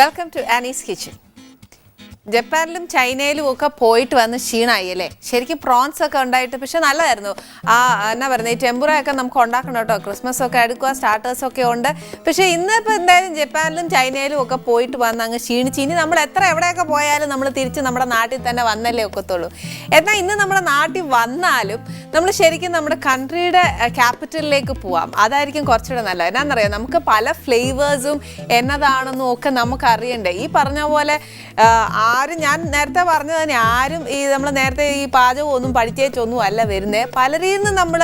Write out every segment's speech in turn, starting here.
Welcome to Annie's kitchen. ജപ്പാനിലും ചൈനയിലും ഒക്കെ പോയിട്ട് വന്ന് ക്ഷീണമായി അല്ലേ? ശരിക്കും പ്രോൺസ് ഒക്കെ ഉണ്ടായിട്ട് പക്ഷെ നല്ലതായിരുന്നു. എന്നാ പറയുന്നത്, ഈ ടെമ്പുറയൊക്കെ നമുക്ക് ഉണ്ടാക്കണം കേട്ടോ. ക്രിസ്മസ് ഒക്കെ എടുക്കുക, സ്റ്റാർട്ടേഴ്സൊക്കെ ഉണ്ട്. പക്ഷേ ഇന്നിപ്പോൾ എന്തായാലും ജപ്പാനിലും ചൈനയിലും ഒക്കെ പോയിട്ട് വന്ന് അങ്ങ് ക്ഷീണിച്ച് ഇനി നമ്മൾ എവിടെയൊക്കെ പോയാലും നമ്മൾ തിരിച്ച് നമ്മുടെ നാട്ടിൽ തന്നെ വന്നല്ലേ ഒക്കത്തുള്ളൂ. എന്നാൽ ഇന്ന് നമ്മുടെ നാട്ടിൽ വന്നാലും നമ്മൾ ശരിക്കും നമ്മുടെ കൺട്രിയുടെ ക്യാപിറ്റലിലേക്ക് പോവാം. അതായിരിക്കും കുറച്ചുകൂടെ നല്ലത്. എന്നാണെന്നറിയാം, നമുക്ക് പല ഫ്ലേവേഴ്സും എന്നതാണെന്നും ഒക്കെ നമുക്ക് അറിയണ്ടേ. ഈ പറഞ്ഞ പോലെ ഞാൻ നേരത്തെ പറഞ്ഞത് തന്നെ, ആരും നമ്മൾ നേരത്തെ ഈ പാചകമൊന്നും പഠിച്ചേച്ചൊന്നും അല്ല വരുന്നത്. പലരിൽ നിന്ന് നമ്മൾ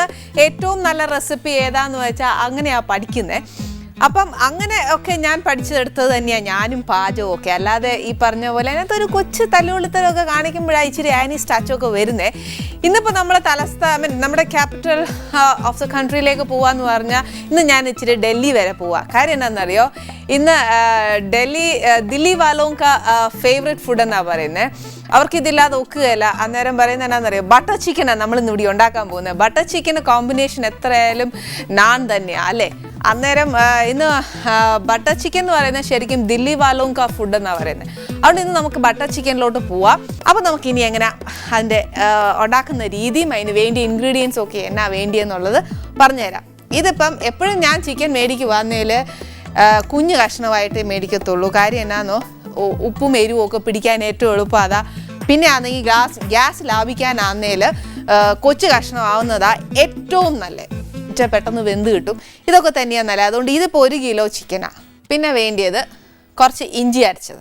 ഏറ്റവും നല്ല റെസിപ്പി ഏതാന്ന് വെച്ചാൽ അങ്ങനെയാണ് പഠിക്കുന്നത്. അപ്പം അങ്ങനെ ഒക്കെ ഞാൻ പഠിച്ചെടുത്തത് തന്നെയാണ് ഞാനും പാചകമൊക്കെ. അല്ലാതെ ഈ പറഞ്ഞ പോലെ അതിനകത്ത് ഒരു കൊച്ചു തല്ലുകൊളുത്തലൊക്കെ കാണിക്കുമ്പോഴാണ് ഇച്ചിരി ആനീസ് ടച്ചൊക്കെ വരുന്നത്. ഇന്നിപ്പോൾ നമ്മളെ നമ്മുടെ ക്യാപിറ്റൽ ഓഫ് ദ കൺട്രിയിലേക്ക് പോവാന്ന് പറഞ്ഞാൽ ഇന്ന് ഞാൻ ഇച്ചിരി ഡൽഹി വരെ പോവാം. കാര്യം എന്താണെന്നറിയോ, ഇന്ന് ദില്ലി വാലോങ്ക ഫേവറേറ്റ് ഫുഡ് എന്നാണ് പറയുന്നത്. അവർക്കിതില്ലാതെ ഒക്കുകയല്ല. അന്നേരം പറയുന്നത് എന്നാണെന്നറിയോ, ബട്ടർ ചിക്കനാണ് നമ്മൾ ഇന്ന് ഇവിടെ ഉണ്ടാക്കാൻ പോകുന്നത്. ബട്ടർ ചിക്കൻ കോമ്പിനേഷൻ എത്രയായാലും നാൻ തന്നെയാണ് അല്ലേ? അന്നേരം ഇന്ന് ബട്ടർ ചിക്കൻ എന്ന് പറയുന്നത് ശരിക്കും ദില്ലി വാലോങ്ക ഫുഡ് എന്നാണ് പറയുന്നത്. അതുകൊണ്ട് ഇന്ന് നമുക്ക് ബട്ടർ ചിക്കനിലോട്ട് പോവാം. അപ്പോൾ നമുക്കിനി എങ്ങനെ അതിൻ്റെ ഉണ്ടാക്കുന്ന രീതിയും അതിന് വേണ്ടിയ ഇൻഗ്രീഡിയൻസും ഒക്കെ എന്നാ വേണ്ടിയെന്നുള്ളത് പറഞ്ഞുതരാം. ഇതിപ്പം എപ്പോഴും ഞാൻ ചിക്കൻ മേടിക്കുവാന്നേൽ കുഞ്ഞു കഷ്ണമായിട്ടേ മേടിക്കത്തുള്ളൂ. കാര്യം എന്നാന്നോ, ഉപ്പും എരിവും ഒക്കെ പിടിക്കാൻ ഏറ്റവും എളുപ്പം അതാ. പിന്നെ ആണെങ്കിൽ ഗ്യാസ് ലാഭിക്കാനാന്നേൽ കൊച്ചു കഷ്ണമാവുന്നതാ ഏറ്റവും നല്ലത്. പെട്ടെന്ന് വെന്ത് കിട്ടും. ഇതൊക്കെ തന്നെയാണ് നല്ലത്. അതുകൊണ്ട് ഇതിപ്പോൾ 1 കിലോ ചിക്കനാണ്. പിന്നെ വേണ്ടിയത് കുറച്ച് ഇഞ്ചി അരച്ചത്,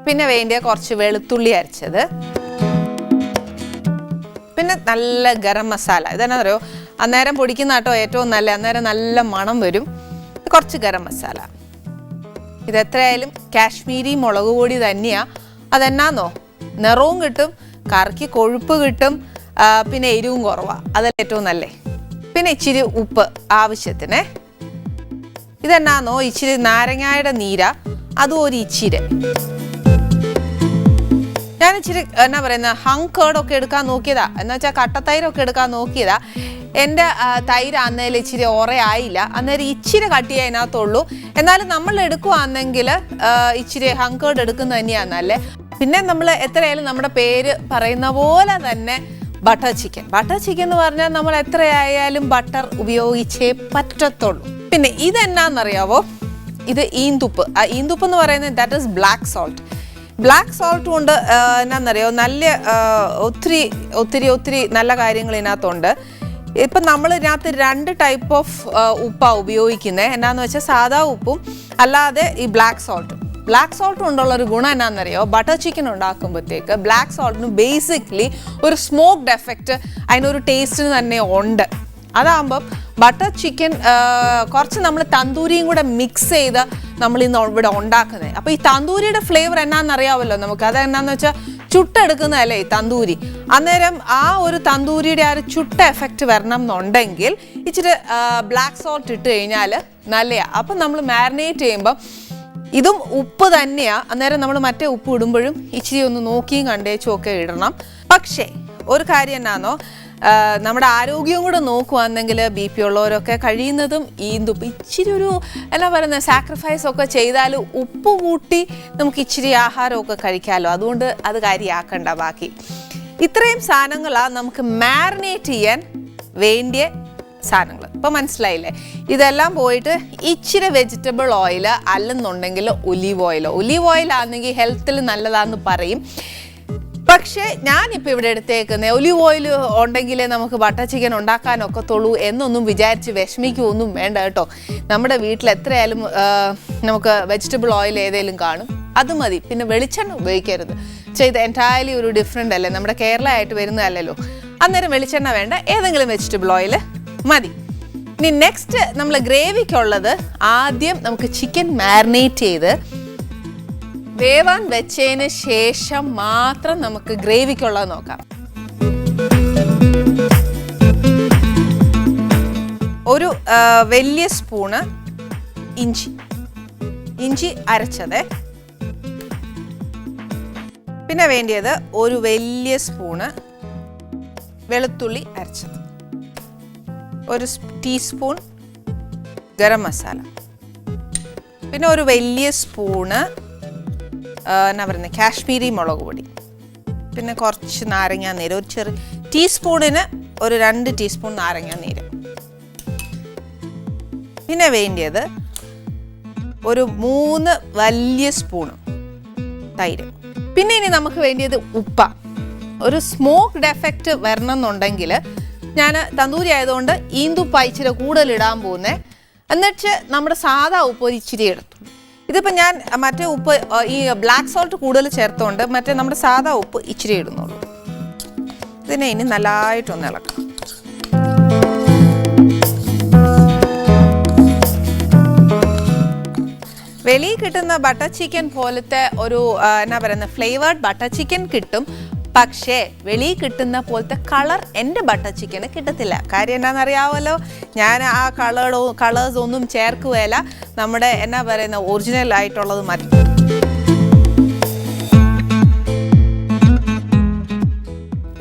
പിന്നെ വേണ്ടിയ കുറച്ച് വെളുത്തുള്ളി അരച്ചത്, പിന്നെ നല്ല ഗരം മസാല. ഇതെന്നാ പറയുക, അന്നേരം പൊടിക്കുന്ന കേട്ടോ ഏറ്റവും നല്ല, അന്നേരം നല്ല മണം വരും. കുറച്ച് ഗരം മസാല. ഇതെത്രയായാലും കാശ്മീരി മുളക് പൊടി തന്നെയാണ്. അതെന്നാന്നോ, നിറവും കിട്ടും, കറിക്ക് കൊഴുപ്പ് കിട്ടും, പിന്നെ എരിവും കുറവാണ്. അതല്ല ഏറ്റവും നല്ലേ. പിന്നെ ഇച്ചിരി ഉപ്പ് ആവശ്യത്തിന്. ഇതെന്നാന്നോ, ഇച്ചിരി നാരങ്ങയുടെ നീര, അതും ഒരു ഇച്ചിരി. ഞാൻ ഇച്ചിരി എന്നാ പറയുന്ന ഹങ് കേർഡൊക്കെ എടുക്കാൻ നോക്കിയതാ, എന്ന് വെച്ചാൽ കട്ടത്തൈരൊക്കെ എടുക്കാൻ നോക്കിയതാ. എൻ്റെ തൈര് അന്നേരം ഇച്ചിരി ഓറയായില്ല. അന്നേരം ഇച്ചിരി കട്ടിയേ അതിനകത്തുള്ളൂ. എന്നാലും നമ്മൾ എടുക്കുവാണെങ്കിൽ ഇച്ചിരി ഹങ് കേർഡ് എടുക്കുന്നത് തന്നെയാണ് നല്ലേ. പിന്നെ നമ്മൾ എത്രയായാലും നമ്മുടെ പേര് പറയുന്ന പോലെ തന്നെ ബട്ടർ ചിക്കൻ എന്ന് പറഞ്ഞാൽ നമ്മൾ എത്രയായാലും ബട്ടർ ഉപയോഗിച്ചേ പറ്റത്തുള്ളൂ. പിന്നെ ഇതെന്നാന്നറിയാവോ, ഇത് ഈന്തുപ്പ്. ഈന്തുപ്പ് എന്ന് പറയുന്നത് ദാറ്റ് ഈസ് ബ്ലാക്ക് സോൾട്ട് കൊണ്ട് എന്നാന്നറിയോ, നല്ല ഒത്തിരി നല്ല കാര്യങ്ങൾ ഇതിനകത്തുണ്ട്. ഇപ്പം നമ്മൾ ഇതിനകത്ത് 2 ടൈപ്പ് ഓഫ് ഉപ്പാണ് ഉപയോഗിക്കുന്നത്. എന്നാന്ന് വെച്ചാൽ സാധാ ഉപ്പും അല്ലാതെ ഈ ബ്ലാക്ക് സോൾട്ട് കൊണ്ടുള്ളൊരു ഗുണം എന്നാണെന്നറിയോ, ബട്ടർ ചിക്കൻ ഉണ്ടാക്കുമ്പോഴത്തേക്ക് ബ്ലാക്ക് സോൾട്ടിന് ബേസിക്കലി ഒരു സ്മോക്ഡ് എഫക്റ്റ് അതിനൊരു ടേസ്റ്റിന് തന്നെ ഉണ്ട്. അതാകുമ്പം ബട്ടർ ചിക്കൻ കുറച്ച് നമ്മൾ തന്തൂരിയും കൂടെ മിക്സ് ചെയ്ത് നമ്മൾ ഇന്ന് ഇവിടെ ഉണ്ടാക്കുന്നത്. അപ്പോൾ ഈ തന്തൂരിയുടെ ഫ്ലേവർ എന്നാണെന്നറിയാമല്ലോ നമുക്ക്. അതെന്നാന്ന് വെച്ചാൽ ചുട്ടെടുക്കുന്നതല്ലേ ഈ തന്തൂരി. അന്നേരം ആ ഒരു തന്തൂരിയുടെ ആ ഒരു ചുട്ട എഫക്റ്റ് വരണം എന്നുണ്ടെങ്കിൽ ഇച്ചിരി ബ്ലാക്ക് സോൾട്ട് ഇട്ട് കഴിഞ്ഞാൽ നല്ലതാണ്. അപ്പം നമ്മൾ മാരിനേറ്റ് ചെയ്യുമ്പം ഇതും ഉപ്പ് തന്നെയാണ്. അന്നേരം നമ്മൾ മറ്റേ ഉപ്പ് ഇടുമ്പോഴും ഇച്ചിരി ഒന്ന് നോക്കിയും കണ്ടേച്ചും ഒക്കെ ഇടണം. പക്ഷേ ഒരു കാര്യം എന്നാന്നോ, നമ്മുടെ ആരോഗ്യം കൂടെ നോക്കുവാണെങ്കിൽ BP ഉള്ളവരൊക്കെ കഴിയുന്നതും ഈന്തുപ്പ് ഇച്ചിരി ഒരു എന്നാ പറയുന്നത് സാക്രിഫൈസ് ഒക്കെ ചെയ്താൽ ഉപ്പ് കൂട്ടി നമുക്ക് ഇച്ചിരി ആഹാരമൊക്കെ കഴിക്കാമല്ലോ. അതുകൊണ്ട് അത് കാര്യമാക്കണ്ട. ബാക്കി ഇത്രയും സാധനങ്ങളാണ് നമുക്ക് മാരിനേറ്റ് ചെയ്യാൻ വേണ്ടിയ സാധനങ്ങൾ. ഇപ്പം മനസ്സിലായില്ലേ? ഇതെല്ലാം പോയിട്ട് ഇച്ചിരി വെജിറ്റബിൾ ഓയിൽ അല്ലെന്നുണ്ടെങ്കിൽ ഒലീവ് ഓയിൽ ആണെങ്കിൽ ഹെൽത്തിൽ നല്ലതാണെന്ന് പറയും. പക്ഷേ ഞാനിപ്പോൾ ഇവിടെ എടുത്തേക്കുന്നത് ഒലീവ് ഓയിൽ ഉണ്ടെങ്കിലേ നമുക്ക് ബട്ടർ ചിക്കൻ ഉണ്ടാക്കാനൊക്കത്തുള്ളൂ എന്നൊന്നും വിചാരിച്ച് വിഷമിക്കുകയൊന്നും വേണ്ട കേട്ടോ. നമ്മുടെ വീട്ടിൽ എത്രയായാലും നമുക്ക് വെജിറ്റബിൾ ഓയിൽ ഏതെങ്കിലും കാണും, അത് മതി. പിന്നെ വെളിച്ചെണ്ണ ഉപയോഗിക്കരുത്. ഇത് എൻറ്റയർലി ഒരു ഡിഫറെൻ്റ് അല്ലേ, നമ്മുടെ കേരള ആയിട്ട് വരുന്നതല്ലല്ലോ. അന്നേരം വെളിച്ചെണ്ണ വേണ്ട, ഏതെങ്കിലും വെജിറ്റബിൾ ഓയിൽ മതി. ഇനി നെക്സ്റ്റ് നമ്മൾ ഗ്രേവിക്കുള്ളത്, ആദ്യം നമുക്ക് ചിക്കൻ മാരിനേറ്റ് ചെയ്ത് വേവാൻ വെച്ചതിന് ശേഷം മാത്രം നമുക്ക് ഗ്രേവിക്കുള്ളത് നോക്കാം. ഒരു വലിയ സ്പൂണ് ഇഞ്ചി അരച്ചത്, പിന്നെ വേണ്ടിയത് ഒരു വലിയ സ്പൂണ് വെളുത്തുള്ളി അരച്ചത്, ഒരു ടീസ്പൂൺ ഗരം മസാല, പിന്നെ ഒരു വലിയ സ്പൂണ് എന്നാ പറയുന്നത് കാശ്മീരി മുളക് പൊടി, പിന്നെ കുറച്ച് നാരങ്ങാനീര്, ഒരു ചെറിയ ടീസ്പൂണിന് ഒരു 2 ടീസ്പൂൺ നാരങ്ങാനീര്. പിന്നെ വേണ്ടിയത് ഒരു 3 വലിയ സ്പൂണ് തൈര്. പിന്നെ ഇനി നമുക്ക് വേണ്ടിയത് ഉപ്പ. ഒരു സ്മോക്ക്ഡ് എഫക്റ്റ് വരണം എന്നുണ്ടെങ്കിൽ ഞാൻ തന്തൂരി ആയതുകൊണ്ട് ഈന്തുപ്പ ഇച്ചിരി കൂടുതൽ ഇടാൻ പോകുന്നത്. എന്നിട്ട് നമ്മുടെ സാധാ ഉപ്പ് ഒരു ഇച്ചിരി എടുത്തു. ഇതിപ്പോൾ ഞാൻ മറ്റേ ഉപ്പ് ഈ ബ്ലാക്ക് സോൾട്ട് കൂടുതൽ ചേർത്തുകൊണ്ട് മറ്റേ നമ്മുടെ സാധാ ഉപ്പ് ഇച്ചിരി ഇടുന്നുള്ളൂ. ഇതിനെ ഇനി നല്ലതായിട്ടൊന്ന് ഇളക്കാം. വെളിയിൽ കിട്ടുന്ന ബട്ടർ ചിക്കൻ പോലത്തെ ഒരു എന്നാ പറയുന്നത് ഫ്ലേവേർഡ് ബട്ടർ ചിക്കൻ കിട്ടും. പക്ഷേ വെളിയിൽ കിട്ടുന്ന പോലത്തെ കളർ എൻ്റെ ബട്ടർ ചിക്കന് കിട്ടത്തില്ല. കാര്യം എന്നാണെന്നറിയാമല്ലോ, ഞാൻ ആ കളേഴ്സ് ഒന്നും ചേർക്കുകയില്ല. നമ്മുടെ എന്നാ പറയുന്ന ഒറിജിനൽ ആയിട്ടുള്ളത് മതി.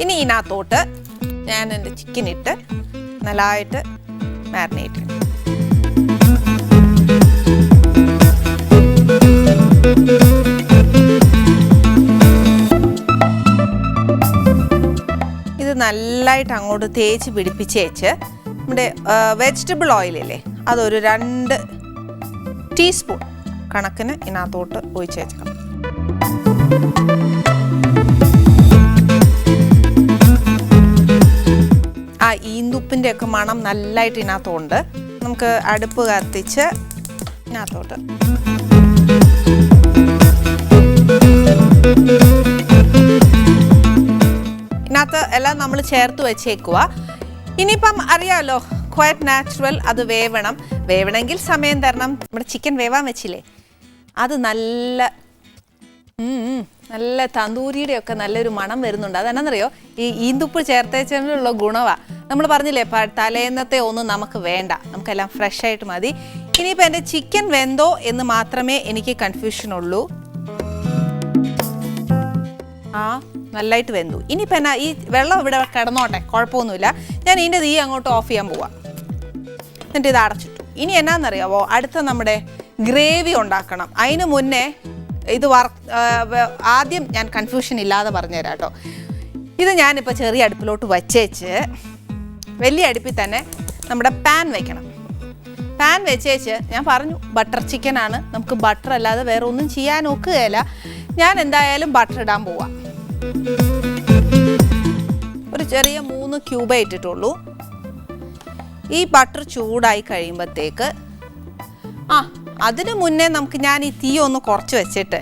ഇനി ഇതിനകത്തോട്ട് ഞാൻ എൻ്റെ ചിക്കൻ ഇട്ട് നല്ലതായിട്ട് മാരിനേറ്റ് ചെയ്യും. ഇത് നല്ലതായിട്ട് അങ്ങോട്ട് തേച്ച് പിടിപ്പിച്ചേച്ച് നമ്മുടെ വെജിറ്റബിൾ ഓയിലില്ലേ അതൊരു 2 ടീസ്പൂൺ കണക്കിന് ഇതിനകത്തോട്ട് ഒഴിച്ച് വെച്ചേക്കണം. ആ ഈന്തുപ്പിൻ്റെ ഒക്കെ മണം നല്ലതായിട്ട് ഇതിനകത്തുണ്ട്. നമുക്ക് അടുപ്പ് കത്തിച്ച് ഇതിനകത്തോട്ട് ഇതിനകത്ത് എല്ലാം നമ്മൾ ചേർത്ത് വെച്ചേക്കുക. ഇനിയിപ്പം അറിയാമല്ലോ, ക്വയറ്റ് നാച്ചുറൽ, അത് വേവണമെങ്കിൽ സമയം തരണം. നമ്മുടെ ചിക്കൻ വേവാൻ വെച്ചില്ലേ, അത് നല്ല തന്തൂരിയുടെ ഒക്കെ നല്ലൊരു മണം വരുന്നുണ്ട്. അതെന്നാന്നറിയോ, ഈ ഈന്തുപ്പ് ചേർത്തേച്ചുള്ള ഗുണമാണ്. നമ്മൾ പറഞ്ഞില്ലേ തലേന്നത്തെ ഒന്നും നമുക്ക് വേണ്ട, നമുക്കെല്ലാം ഫ്രഷ് ആയിട്ട് മതി. ഇനിയിപ്പോൾ എൻ്റെ ചിക്കൻ വെന്തോ എന്ന് മാത്രമേ എനിക്ക് കൺഫ്യൂഷൻ ഉള്ളൂ. നല്ലതായിട്ട് വെന്തു. ഇനിയിപ്പോൾ എന്നാ, ഈ വെള്ളം ഇവിടെ കിടന്നോട്ടെ, കുഴപ്പമൊന്നുമില്ല. ഞാൻ ഇതിൻ്റെ തീ അങ്ങോട്ട് ഓഫ് ചെയ്യാൻ പോവാം. എന്നിട്ട് ഇത് അടച്ചിട്ടു. ഇനി എന്നാന്നറിയാവോ, അടുത്ത നമ്മുടെ ഗ്രേവി ഉണ്ടാക്കണം. അതിന് മുന്നേ ഇത് ആദ്യം ഞാൻ കൺഫ്യൂഷൻ ഇല്ലാതെ പറഞ്ഞുതരാം കേട്ടോ. ഇത് ഞാനിപ്പോൾ ചെറിയ അടുപ്പിലോട്ട് വച്ചേച്ച് വലിയ അടുപ്പിൽ തന്നെ നമ്മുടെ പാൻ വെക്കണം. പാൻ വെച്ചേച്ച് ഞാൻ പറഞ്ഞു ബട്ടർ ചിക്കനാണ്, നമുക്ക് ബട്ടർ അല്ലാതെ വേറെ ഒന്നും ചെയ്യാൻ ഒക്കുകയില്ല. ഞാൻ എന്തായാലും ബട്ടർ ഇടാൻ പോവാം. ഒരു ചെറിയ 3 ക്യൂബേ ഇട്ടിട്ടുള്ളൂ. ഈ ബട്ടർ ചൂടായി കഴിയുമ്പോഴത്തേക്ക് അതിന് മുന്നേ ഞാൻ ഈ തീ ഒന്ന് കുറച്ച് വെച്ചിട്ട്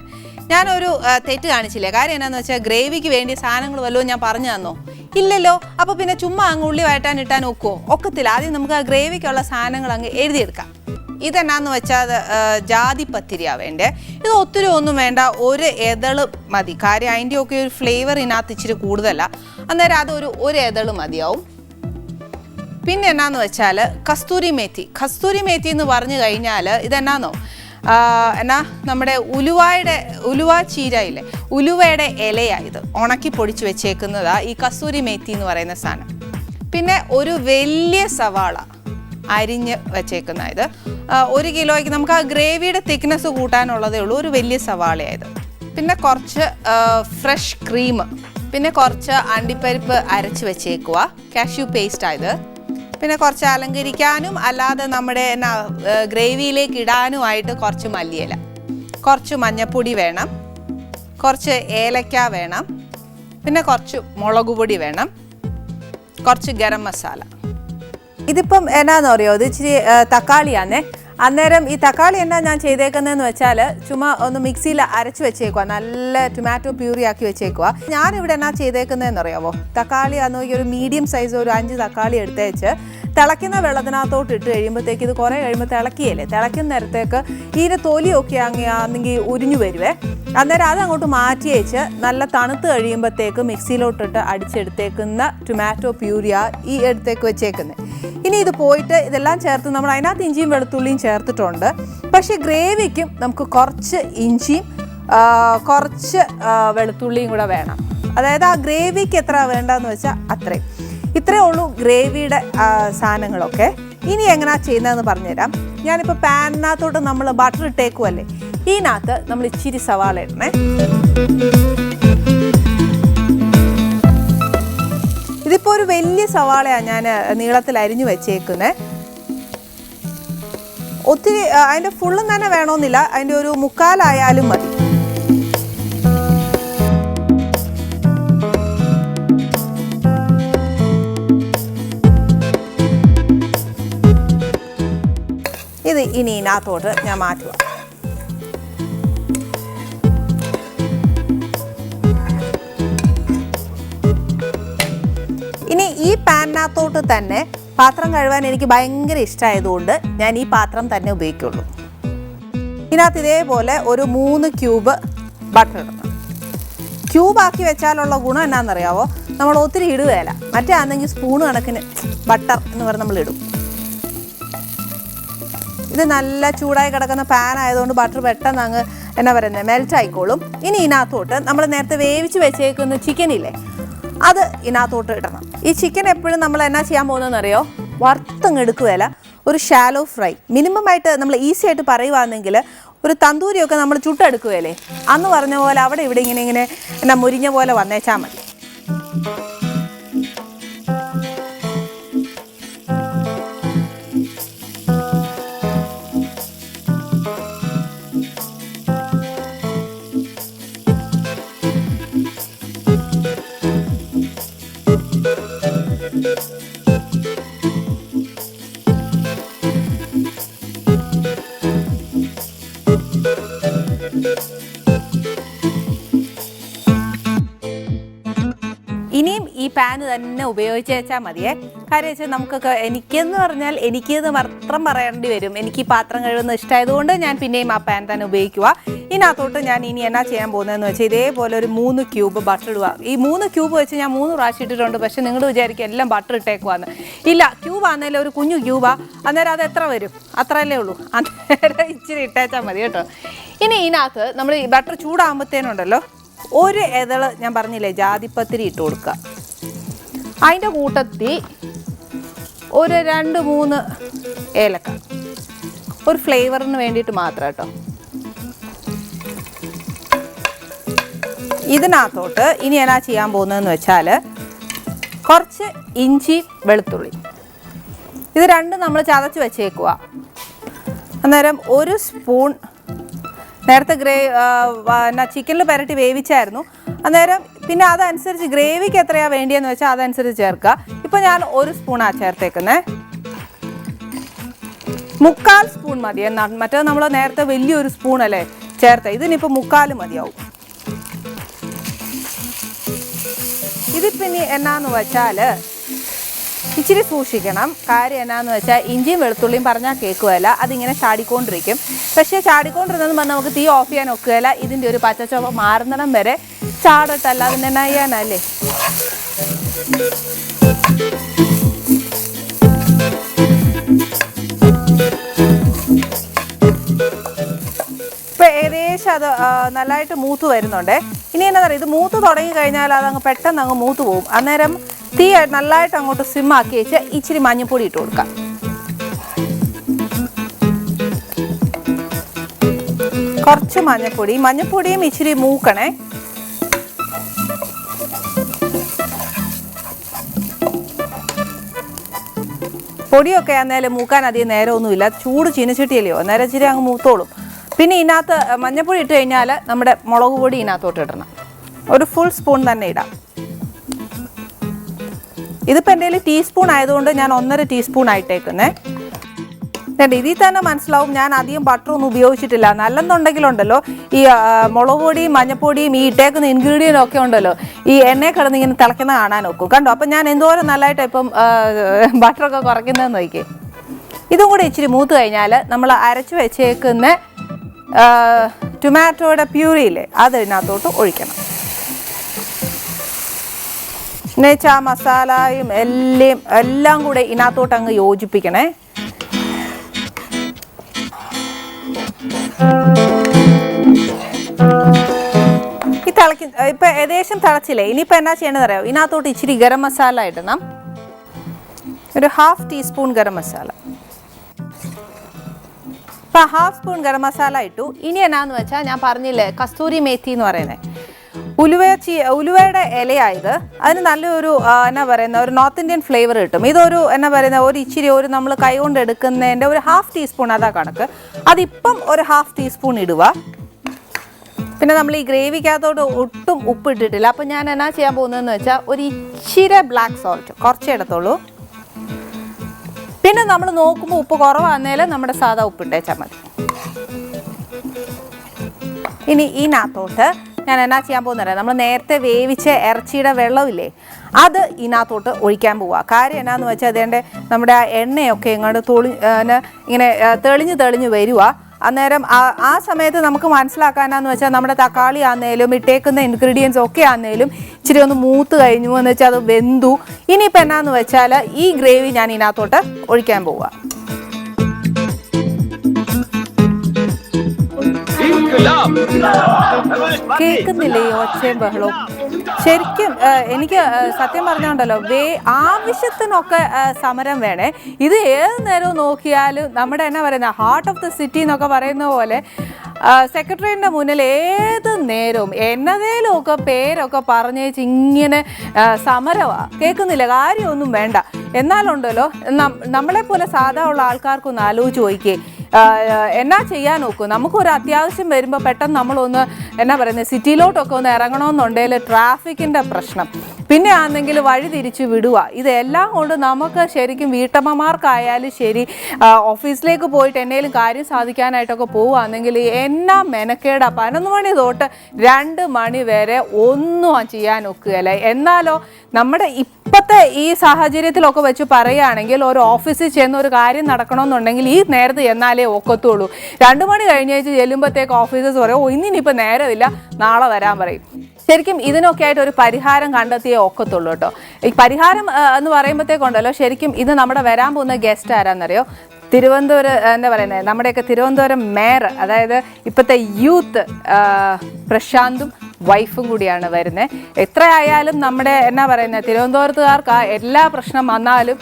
ഞാനൊരു തെറ്റ് കാണിച്ചില്ലേ. കാര്യം എന്നാന്ന് വെച്ചാൽ ഗ്രേവിക്ക് വേണ്ടിയ സാധനങ്ങൾ വല്ലതും ഞാൻ പറഞ്ഞു തന്നോ? ഇല്ലല്ലോ. അപ്പോൾ പിന്നെ ചുമ്മാ അങ്ങ് ഉള്ളി ഇട്ടാൻ ഒക്കത്തില്ല. ആദ്യം നമുക്ക് ആ ഗ്രേവിക്കുള്ള സാധനങ്ങൾ അങ്ങ് എഴുതിയെടുക്കാം. ഇതെന്നാന്ന് വെച്ചാൽ ജാതിപത്തിരിയാണ് വേണ്ടേ. ഇത് ഒത്തിരി ഒന്നും വേണ്ട, ഒരു എതള് മതി. കാര്യം അതിൻ്റെ ഒക്കെ ഒരു ഫ്ലേവർ ഇതിനകത്ത് ഇച്ചിരി കൂടുതലാണ്. അന്നേരം ഒരു എതള് മതിയാവും. പിന്നെ എന്നാന്ന് വെച്ചാൽ കസ്തൂരി മേത്തി എന്ന് പറഞ്ഞു കഴിഞ്ഞാൽ ഇതെന്നാന്നോ, നമ്മുടെ ഉലുവ ചീരയില്ലേ, ഉലുവയുടെ ഇലയാണ്. ഇത് ഉണക്കി പൊടിച്ച് വെച്ചേക്കുന്നതാണ് ഈ കസ്തൂരി മേത്തി എന്ന് പറയുന്ന സാധനം. പിന്നെ ഒരു വലിയ സവാള അരിഞ്ഞ് വെച്ചേക്കുന്ന ഇത് 1 കിലോയ്ക്ക് നമുക്ക് ആ ഗ്രേവിയുടെ തിക്നെസ് കൂട്ടാനുള്ളതേ ഉള്ളൂ. ഒരു വലിയ സവാളയായത്. പിന്നെ കുറച്ച് ഫ്രഷ് ക്രീം, പിന്നെ കുറച്ച് അണ്ടിപ്പരിപ്പ് അരച്ച് വെച്ചേക്കുക, കാഷ്യൂ പേസ്റ്റ് ആയത്. പിന്നെ കുറച്ച് അലങ്കരിക്കാനും അല്ലാതെ നമ്മുടെ ഗ്രേവിയിലേക്ക് ഇടാനുമായിട്ട് കുറച്ച് മല്ലിയില, കുറച്ച് മഞ്ഞൾപ്പൊടി വേണം, കുറച്ച് ഏലക്ക വേണം, പിന്നെ കുറച്ച് മുളക് പൊടി വേണം, കുറച്ച് ഗരം മസാല. ഇതിപ്പം എന്നാന്ന് പറയുമോ, ഇത് ഇച്ചിരി തക്കാളിയാണേ. അന്നേരം ഈ തക്കാളി എന്നാ ഞാൻ ചെയ്തേക്കുന്നതെന്ന് വെച്ചാൽ ചുമ്മാ ഒന്ന് മിക്സിയിൽ അരച്ച് വെച്ചേക്കുക, നല്ല ടൊമാറ്റോ പ്യൂറി ആക്കി വെച്ചേക്കുക. ഞാനിവിടെ എന്നാ ചെയ്തേക്കുന്നതെന്ന് അറിയാമോ, തക്കാളി ഒരു മീഡിയം സൈസ് ഒരു 5 തക്കാളി എടുത്തേച്ച് തിളയ്ക്കുന്ന വെള്ളത്തിനകത്തോട്ട് ഇട്ട് കഴിയുമ്പോഴത്തേക്ക് ഇത് കുറേ കഴിയുമ്പോൾ തിളയ്ക്കുന്ന നേരത്തേക്ക് ഇതിൻ്റെ തൊലിയൊക്കെ ആണെങ്കിൽ ഉരിഞ്ഞു വരുവേ. അന്നേരം അതങ്ങോട്ട് മാറ്റി വെച്ച് നല്ല തണുത്ത് കഴിയുമ്പോഴത്തേക്ക് മിക്സിയിലോട്ടിട്ട് അടിച്ചെടുത്തേക്കുന്ന ടൊമാറ്റോ പ്യൂരിയ ഈ എടുത്തേക്ക് വെച്ചേക്കുന്നത്. ഇനി ഇത് പോയിട്ട് ഇതെല്ലാം ചേർത്ത് നമ്മൾ അതിനകത്ത് ഇഞ്ചിയും വെളുത്തുള്ളിയും ചേർത്തിട്ടുണ്ട്. പക്ഷേ ഗ്രേവിക്കും നമുക്ക് കുറച്ച് ഇഞ്ചിയും കുറച്ച് വെളുത്തുള്ളിയും കൂടെ വേണം. അതായത് ആ ഗ്രേവിക്ക് എത്ര വേണ്ടതെന്ന് വെച്ചാൽ ഇത്രയേ ഉള്ളൂ ഗ്രേവിയുടെ സാധനങ്ങളൊക്കെ. ഇനി എങ്ങനെയാണ് ചെയ്യുന്നതെന്ന് പറഞ്ഞുതരാം. ഞാനിപ്പോൾ പാനിനകത്തോട്ട് നമ്മൾ ബട്ടർ ഇട്ടേക്കുമല്ലേ, ഇതിനകത്ത് നമ്മൾ ഇച്ചിരി സവാള ഇടണേ. ഇതിപ്പോൾ ഒരു വലിയ സവാളയാണ് ഞാൻ നീളത്തിൽ അരിഞ്ഞു വെച്ചേക്കുന്നത്. ഒത്തിരി അതിൻ്റെ ഫുള്ളും തന്നെ വേണമെന്നില്ല, അതിൻ്റെ ഒരു മുക്കാലായാലും മതി. ഇത് ഇനി ഇതിനകത്തോട്ട് ഞാൻ മാറ്റുക. ഇനി ഈ പാനിനകത്തോട്ട് തന്നെ പാത്രം കഴുകാൻ എനിക്ക് ഭയങ്കര ഇഷ്ടമായതുകൊണ്ട് ഞാൻ ഈ പാത്രം തന്നെ ഉപയോഗിക്കുള്ളൂ. ഇതിനകത്ത് ഇതേപോലെ ഒരു 3 ക്യൂബ് ബട്ടർ ഇടണം. ക്യൂബാക്കി വെച്ചാലുള്ള ഗുണം എന്നാണെന്നറിയാവോ, നമ്മൾ ഒത്തിരി ഇടുകയില്ല. മറ്റേ ആണെങ്കിൽ സ്പൂൺ കണക്കിന് ബട്ടർ എന്ന് പറഞ്ഞ് നമ്മൾ ഇടും. ഇത് നല്ല ചൂടായി കിടക്കുന്ന പാൻ ആയതുകൊണ്ട് ബട്ടർ പെട്ടെന്ന് അങ്ങ് എന്നാ പറയുന്നത് മെൽറ്റ് ആയിക്കോളും. ഇനി ഇതിനകത്തോട്ട് നമ്മൾ നേരത്തെ വേവിച്ച് വെച്ചേക്കുന്ന ചിക്കനില്ലേ, അത് ഇതിനകത്തോട്ട് ഇടണം. ഈ ചിക്കൻ എപ്പോഴും നമ്മൾ എന്നാ ചെയ്യാൻ പോകുന്നതെന്നറിയോ, വറുത്തങ്ങ് എടുക്കുകയില്ല, ഒരു ഷാലോ ഫ്രൈ. മിനിമം ആയിട്ട് നമ്മൾ ഈസി ആയിട്ട് പറയുവാണെങ്കിൽ ഒരു തന്തൂരിയൊക്കെ നമ്മൾ ചുട്ടെടുക്കുകയല്ലേ, അന്ന് പറഞ്ഞ പോലെ അവിടെ ഇവിടെ ഇങ്ങനെ എന്നാ മുരിഞ്ഞ പോലെ വന്നേച്ചാൽ മതി. ഇനിയും ഈ പാന് തന്നെ ഉപയോഗിച്ച് വെച്ചാൽ മതിയേ. കാര്യം വെച്ചാൽ നമുക്കൊക്കെ എനിക്കെന്ന് പറഞ്ഞാൽ എനിക്കിത് മാത്രം പറയേണ്ടി വരും. എനിക്ക് ഈ പാത്രം കഴുകുന്ന ഇഷ്ടമായതുകൊണ്ട് ഞാൻ പിന്നെയും ആ പാൻ തന്നെ ഉപയോഗിക്കുക. ഇതിനകത്തോട്ട് ഞാൻ ഇനി എന്നാ ചെയ്യാൻ പോകുന്നതെന്ന് വെച്ചാൽ ഇതേപോലെ ഒരു 3 ക്യൂബ് ബട്ടർ ഇടുക. ഈ 3 ക്യൂബ് വെച്ച് ഞാൻ 3 പ്രാവശ്യം ഇട്ടിട്ടുണ്ട്. പക്ഷെ നിങ്ങൾ വിചാരിക്കും എല്ലാം ബട്ടർ ഇട്ടേക്കുവാന്ന്. ഇല്ല, ക്യൂബ് ആണെങ്കിലും ഒരു കുഞ്ഞു ക്യൂബാ. അന്നേരം അത് എത്ര വരും, അത്രയല്ലേ ഉള്ളൂ. അന്നേരം ഇച്ചിരി ഇട്ടേച്ചാൽ മതി കേട്ടോ. ഇനി ഇതിനകത്ത് നമ്മൾ ഈ ബട്ടർ ചൂടാകുമ്പോഴത്തേനുണ്ടല്ലോ ഒരു ഇതള് ഞാൻ പറഞ്ഞില്ലേ ജാതിപ്പത്തിരി ഇട്ട് കൊടുക്കുക. അതിൻ്റെ കൂട്ടത്തിൽ ഒരു 2-3 ഏലക്ക, ഒരു ഫ്ലേവറിന് വേണ്ടിയിട്ട് മാത്രം കേട്ടോ. ഇതിനകത്തോട്ട് ഇനി എന്നാ ചെയ്യാൻ പോകുന്നതെന്ന് വെച്ചാൽ കുറച്ച് ഇഞ്ചി വെളുത്തുള്ളി, ഇത് രണ്ടും നമ്മൾ ചതച്ച് വെച്ചേക്കുക. അന്നേരം 1 സ്പൂൺ നേരത്തെ ചിക്കനിൽ പുരട്ടി വേവിച്ചായിരുന്നു. അന്നേരം പിന്നെ അതനുസരിച്ച് ഗ്രേവിക്ക് എത്രയാണ് വേണ്ടിയെന്ന് വെച്ചാൽ അതനുസരിച്ച് ചേർക്കുക. ഇപ്പോൾ ഞാൻ 1 സ്പൂണാണ് ചേർത്തേക്കുന്നത്. 3/4 സ്പൂൺ മതി എന്നാണ്. മറ്റേത് നമ്മൾ നേരത്തെ വലിയൊരു സ്പൂണല്ലേ ചേർത്തത്, ഇതിനിപ്പോൾ 3/4 മതിയാവും. ഇതിപ്പിനി എന്നാന്ന് വെച്ചാൽ ഇച്ചിരി സൂക്ഷിക്കണം. കാര്യം എന്നാന്ന് വെച്ചാൽ ഇഞ്ചിയും വെളുത്തുള്ളിയും പറഞ്ഞാൽ കേൾക്കുകയില്ല, അതിങ്ങനെ ചാടിക്കൊണ്ടിരിക്കും. പക്ഷേ ചാടിക്കൊണ്ടിരുന്നെന്ന് പറഞ്ഞാൽ നമുക്ക് തീ ഓഫ് ചെയ്യാൻ ഒക്കുകയില്ല. ഇതിൻ്റെ ഒരു പച്ചച്ചൊവ മാറുന്നിടം വരെ ചാടട്ടല്ല, അതിന് എന്നാ ചെയ്യാനല്ലേ. ഇപ്പം ഏകദേശം അത് നല്ലതായിട്ട് മൂത്ത് വരുന്നുണ്ട്. ഇനി എന്താ പറയുക, ഇത് മൂത്ത് തുടങ്ങി കഴിഞ്ഞാൽ അതങ്ങ് പെട്ടെന്ന് അങ്ങ് മൂത്ത് പോകും. അന്നേരം തീ നല്ലതായിട്ട് അങ്ങോട്ട് സിമ്മാക്കി വെച്ച് ഇച്ചിരി മഞ്ഞൾപ്പൊടി ഇട്ട് കൊടുക്കാം. കുറച്ച് മഞ്ഞൾപ്പൊടിയും ഇച്ചിരി മൂക്കണേ. പൊടിയൊക്കെ ആണെങ്കിലും മൂക്കാൻ അധികം നേരമൊന്നുമില്ല, ചൂട് ചീനച്ചട്ടിയല്ലയോ, അന്നേരം ഇച്ചിരി അങ്ങ് മൂത്തോളും. പിന്നെ ഇതിനകത്ത് മഞ്ഞൾപ്പൊടി ഇട്ട് കഴിഞ്ഞാൽ നമ്മുടെ മുളക് പൊടി ഇതിനകത്തോട്ട് ഇടണം. ഒരു ഫുൾ സ്പൂൺ തന്നെ ഇടാം. ഇതിപ്പോൾ എൻ്റെ കയ്യിൽ ടീസ്പൂൺ ആയതുകൊണ്ട് ഞാൻ 1.5 ടീസ്പൂൺ ആയിട്ടേക്കുന്നേ. ഇതിൽ തന്നെ മനസ്സിലാവും ഞാൻ അധികം ബട്ടറൊന്നും ഉപയോഗിച്ചിട്ടില്ല. നല്ലെന്നുണ്ടെങ്കിലുണ്ടല്ലോ ഈ മുളക് പൊടിയും മഞ്ഞപ്പൊടിയും ഈ ഇട്ടേക്കുന്ന ഇൻഗ്രീഡിയൻ്റ് ഒക്കെ ഉണ്ടല്ലോ ഈ എണ്ണയെ കിടന്ന് ഇങ്ങനെ തിളയ്ക്കുന്ന കാണാൻ നോക്കും കണ്ടോ. അപ്പം ഞാൻ എന്തോരം നല്ലതായിട്ട് ഇപ്പം ബട്ടറൊക്കെ കുറയ്ക്കുന്നതെന്ന് നോക്കി. ഇതും കൂടെ ഇച്ചിരി മൂത്ത് കഴിഞ്ഞാൽ നമ്മൾ അരച്ച് വെച്ചേക്കുന്ന ടൊമാറ്റോയുടെ പ്യൂരിയില്ലേ അത് ഇതിനകത്തോട്ട് ഒഴിക്കണം. എന്നുവെച്ചാൽ ആ മസാലയും എല്ലാം കൂടെ ഇതിനകത്തോട്ട് അങ്ങ് യോജിപ്പിക്കണേ. ഈ ഇപ്പം ഏകദേശം തിളച്ചില്ലേ, ഇനിയിപ്പോൾ എന്നാ ചെയ്യേണ്ടത് അറിയാം, ഇതിനകത്തോട്ട് ഇച്ചിരി ഗരം മസാല ഇടണം. ഒരു 1/2 ടീസ്പൂൺ ഗരം മസാല. ഇപ്പം ഹാഫ് സ്പൂൺ ഗരം മസാല ഇട്ടു. ഇനി എന്നാന്ന് വെച്ചാൽ ഞാൻ പറഞ്ഞില്ലേ കസ്തൂരി മേത്തി എന്ന് പറയുന്നത്, ഉലുവയുടെ ഇലയായത്. അതിന് നല്ലൊരു എന്നാ പറയുന്ന ഒരു നോർത്ത് ഇന്ത്യൻ ഫ്ലേവർ കിട്ടും. ഇതൊരു എന്നാ പറയുന്ന ഒരു ഇച്ചിരി ഒരു നമ്മൾ കൈ കൊണ്ട് എടുക്കുന്നതിൻ്റെ ഒരു ഹാഫ് ടീസ്പൂൺ അതാ കണക്ക്. അതിപ്പം ഒരു ഹാഫ് ടീസ്പൂൺ ഇടുക. പിന്നെ നമ്മൾ ഈ ഗ്രേവിക്കകത്തോട്ട് ഒട്ടും ഉപ്പ് ഇട്ടിട്ടില്ല. അപ്പം ഞാൻ എന്നാ ചെയ്യാൻ പോകുന്നതെന്ന് വെച്ചാൽ ഒരു ഇച്ചിരി ബ്ലാക്ക് സോൾട്ട് കുറച്ചേ എടുത്തോളൂ. പിന്നെ നമ്മൾ നോക്കുമ്പോൾ ഉപ്പ് കുറവാന്നേൽ നമ്മുടെ സാധാ ഉപ്പിട്ടേച്ചാൽ മതി. ഇനി ഇതിനകത്തോട്ട് ഞാൻ എന്നാ ചെയ്യാൻ പോകുന്നറിയാം, നമ്മൾ നേരത്തെ വേവിച്ച ഇറച്ചിയുടെ വെള്ളമില്ലേ അത് ഇതിനകത്തോട്ട് ഒഴിക്കാൻ പോവുക. കാര്യം എന്നാന്ന് വെച്ചാൽ അതിൻ്റെ നമ്മുടെ ആ എണ്ണയൊക്കെ ഇങ്ങോട്ട് ഇങ്ങനെ തെളിഞ്ഞ് വരുക. അന്നേരം ആ സമയത്ത് നമുക്ക് മനസ്സിലാക്കാനാന്ന് വെച്ചാൽ നമ്മുടെ തക്കാളി ആന്നേലും ഇട്ടേക്കുന്ന ഇൻഗ്രീഡിയൻസ് ഒക്കെ ആന്നേലും ഇച്ചിരി ഒന്ന് മൂത്ത് കഴിഞ്ഞു എന്ന് വെച്ചാൽ അത് വെന്തു. ഇനിയിപ്പോൾ എന്നാന്ന് വെച്ചാൽ ഈ ഗ്രേവി ഞാൻ ഇതിനകത്തോട്ട് ഒഴിക്കാൻ പോവുക. കേൾക്കുന്നില്ലേ ഈ ഒച്ചയും ബഹളവും? ശരിക്കും എനിക്ക് സത്യം പറഞ്ഞുകൊണ്ടല്ലോ ആവശ്യത്തിനൊക്കെ സമരം വേണേ. ഇത് ഏത് നേരവും നോക്കിയാലും നമ്മുടെ എന്നാ പറയുന്ന ഹാർട്ട് ഓഫ് ദ സിറ്റി എന്നൊക്കെ പറയുന്ന പോലെ സെക്രട്ടറിയുടെ മുന്നിൽ ഏത് നേരവും എന്നതേലുമൊക്കെ പേരൊക്കെ പറഞ്ഞേച്ച് ഇങ്ങനെ സമരമാണ്. കേൾക്കുന്നില്ല, കാര്യമൊന്നും വേണ്ട. എന്നാലുണ്ടല്ലോ നമ്മളെപ്പോലെ സാധാ ഉള്ള ആൾക്കാർക്കൊന്ന് ആലോചിച്ച് നോക്കിയേ, എന്നാ ചെയ്യാൻ നോക്കും. നമുക്കൊരു അത്യാവശ്യം വരുമ്പോൾ പെട്ടെന്ന് നമ്മളൊന്ന് എന്നാ പറയുന്നത് സിറ്റിയിലോട്ടൊക്കെ ഒന്ന് ഇറങ്ങണമെന്നുണ്ടെങ്കിൽ ട്രാഫിക്കിൻ്റെ പ്രശ്നം, പിന്നെ ആണെങ്കിൽ വഴി തിരിച്ച് വിടുക. ഇതെല്ലാം കൊണ്ട് നമുക്ക് ശരിക്കും വീട്ടമ്മമാർക്കായാലും ശരി ഓഫീസിലേക്ക് പോയിട്ട് എന്തെങ്കിലും കാര്യം സാധിക്കാനായിട്ടൊക്കെ പോവുകയാണെങ്കിൽ എന്നാ മെനക്കേടാ. 11 മണി തൊട്ട് 2 മണി വരെ ഒന്നും ചെയ്യാൻ ഒക്കുകയല്ല. എന്നാലോ നമ്മുടെ ഇപ്പോഴത്തെ ഈ സാഹചര്യത്തിലൊക്കെ വെച്ച് പറയുകയാണെങ്കിൽ ഒരു ഓഫീസിൽ ചെന്ന് ഒരു കാര്യം നടക്കണമെന്നുണ്ടെങ്കിൽ ഈ നേരത്ത് എന്നാലേ ഒക്കത്തുള്ളൂ. 2 മണി കഴിഞ്ഞേച്ച് ചെല്ലുമ്പോഴത്തേക്ക് ഓഫീസേഴ്സ് പറയും, ഓ ഇന്നിപ്പോൾ നേരമില്ല, നാളെ വരാൻ പറയും. ശരിക്കും ഇതിനൊക്കെ ആയിട്ട് ഒരു പരിഹാരം കണ്ടെത്തിയേ ഒക്കത്തുള്ളൂ കേട്ടോ. ഈ പരിഹാരം എന്ന് പറയുമ്പോഴത്തേക്കുണ്ടല്ലോ ശരിക്കും ഇത് നമ്മുടെ വരാൻ പോകുന്ന ഗസ്റ്റ് ആരാന്നറിയോ? തിരുവനന്തപുരം എന്താ പറയുന്നത് നമ്മുടെയൊക്കെ തിരുവനന്തപുരം മേയർ, അതായത് ഇപ്പോഴത്തെ യൂത്ത് പ്രശാന്തും വൈഫും കൂടിയാണ് വരുന്നത്. എത്രയായാലും നമ്മുടെ എന്നാ പറയുന്നത് തിരുവനന്തപുരത്തുകാർക്ക് എല്ലാ പ്രശ്നം വന്നാലും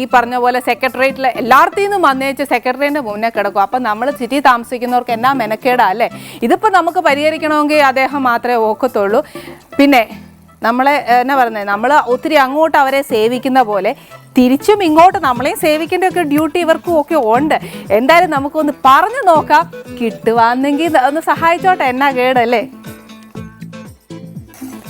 ഈ പറഞ്ഞ പോലെ സെക്രട്ടേറിയറ്റിൽ എല്ലായിടത്തു നിന്നും വന്നേച്ച് സെക്രട്ടറിയേൻ്റെ മുന്നേ കിടക്കും. അപ്പം നമ്മൾ സിറ്റി താമസിക്കുന്നവർക്ക് എന്നാ മെനക്കേടാ അല്ലേ? ഇതിപ്പോൾ നമുക്ക് പരിഹരിക്കണമെങ്കിൽ അദ്ദേഹം മാത്രമേ ഒക്കത്തുള്ളൂ. പിന്നെ നമ്മളെ എന്നാ പറയുന്നത് നമ്മൾ ഒത്തിരി അങ്ങോട്ട് അവരെ സേവിക്കുന്ന പോലെ തിരിച്ചും ഇങ്ങോട്ട് നമ്മളെയും സേവിക്കേണ്ടൊക്കെ ഡ്യൂട്ടി ഇവർക്കും ഒക്കെ ഉണ്ട്. എന്തായാലും നമുക്കൊന്ന് പറഞ്ഞു നോക്കാം, കിട്ടുവാന്നെങ്കിൽ ഒന്ന് സഹായിച്ചോട്ടെ, എന്നാ കേടല്ലേ?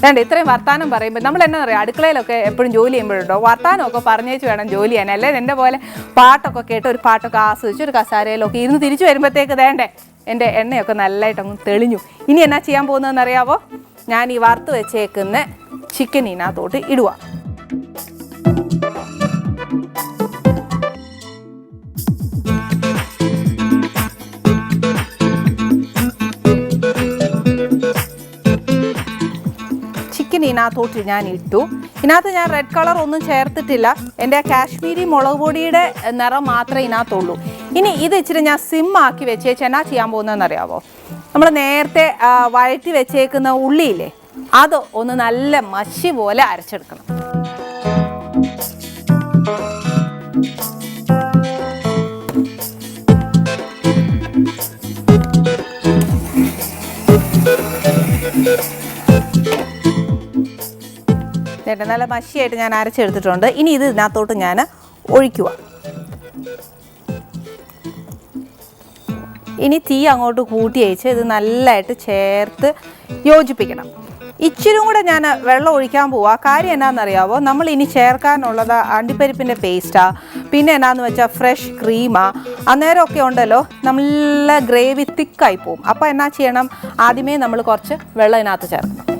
വേണ്ട ഇത്രയും വർത്താനം പറയുമ്പോൾ നമ്മൾ എന്നാ പറയുക, അടുക്കളയിലൊക്കെ എപ്പോഴും ജോലി ചെയ്യുമ്പോഴുണ്ടോ വർത്താനമൊക്കെ പറഞ്ഞേച്ച് വേണം ജോലി ചെയ്യാൻ. അല്ലേ എൻ്റെ പോലെ പാട്ടൊക്കെ കേട്ട് ഒരു പാട്ടൊക്കെ ആസ്വദിച്ച് ഒരു കസാരയിലൊക്കെ ഇരുന്ന് തിരിച്ചു വരുമ്പോഴത്തേക്ക് വേണ്ടേ എൻ്റെ എണ്ണയൊക്കെ നല്ലതായിട്ടൊന്ന് തെളിഞ്ഞു. ഇനി എന്നാ ചെയ്യാൻ പോകുന്നതെന്ന് അറിയാവോ? ഞാൻ ഈ വറുത്ത് വെച്ചേക്കുന്ന ചിക്കൻ ഇതിനകത്തോട്ട് ഇടുക. ഇതിനകത്തോട്ട് ഞാൻ ഇട്ടു. ഇതിനകത്ത് ഞാൻ റെഡ് കളർ ഒന്നും ചേർത്തിട്ടില്ല. എൻ്റെ കാശ്മീരി മുളക് പൊടിയുടെ നിറം മാത്രമേ ഇതിനകത്തുള്ളൂ. ഇനി ഇത് ഇച്ചിരി ഞാൻ സിമ്മാക്കി വെച്ചേച്ച് എന്നാ ചെയ്യാൻ പോകുന്നതെന്ന് അറിയാമോ? നമ്മൾ നേരത്തെ വഴറ്റി വെച്ചേക്കുന്ന ഉള്ളിയില്ലേ അത് ഒന്ന് നല്ല മഷി പോലെ അരച്ചെടുക്കണം. നല്ല മഷിയായിട്ട് ഞാൻ അരച്ചെടുത്തിട്ടുണ്ട്. ഇനി ഇത് ഇതിനകത്തോട്ട് ഞാൻ ഒഴിക്കുക. ഇനി തീ അങ്ങോട്ട് കൂട്ടി അയച്ച് ഇത് നല്ലതായിട്ട് ചേർത്ത് യോജിപ്പിക്കണം. ഇച്ചിരി കൂടെ ഞാൻ വെള്ളം ഒഴിക്കാൻ പോവാം. കാര്യം എന്നാണെന്നറിയാവോ? നമ്മൾ ഇനി ചേർക്കാനുള്ളത് അണ്ടിപ്പരിപ്പിൻ്റെ പേസ്റ്റാ, പിന്നെ എന്നാന്ന് വെച്ചാൽ ഫ്രഷ് ക്രീമാ. അന്നേരമൊക്കെ ഉണ്ടല്ലോ നല്ല ഗ്രേവി തിക്കായി പോവും. അപ്പോൾ എന്നാ ചെയ്യണം, ആദ്യമേ നമ്മൾ കുറച്ച് വെള്ളം ഇതിനകത്ത് ചേർക്കണം.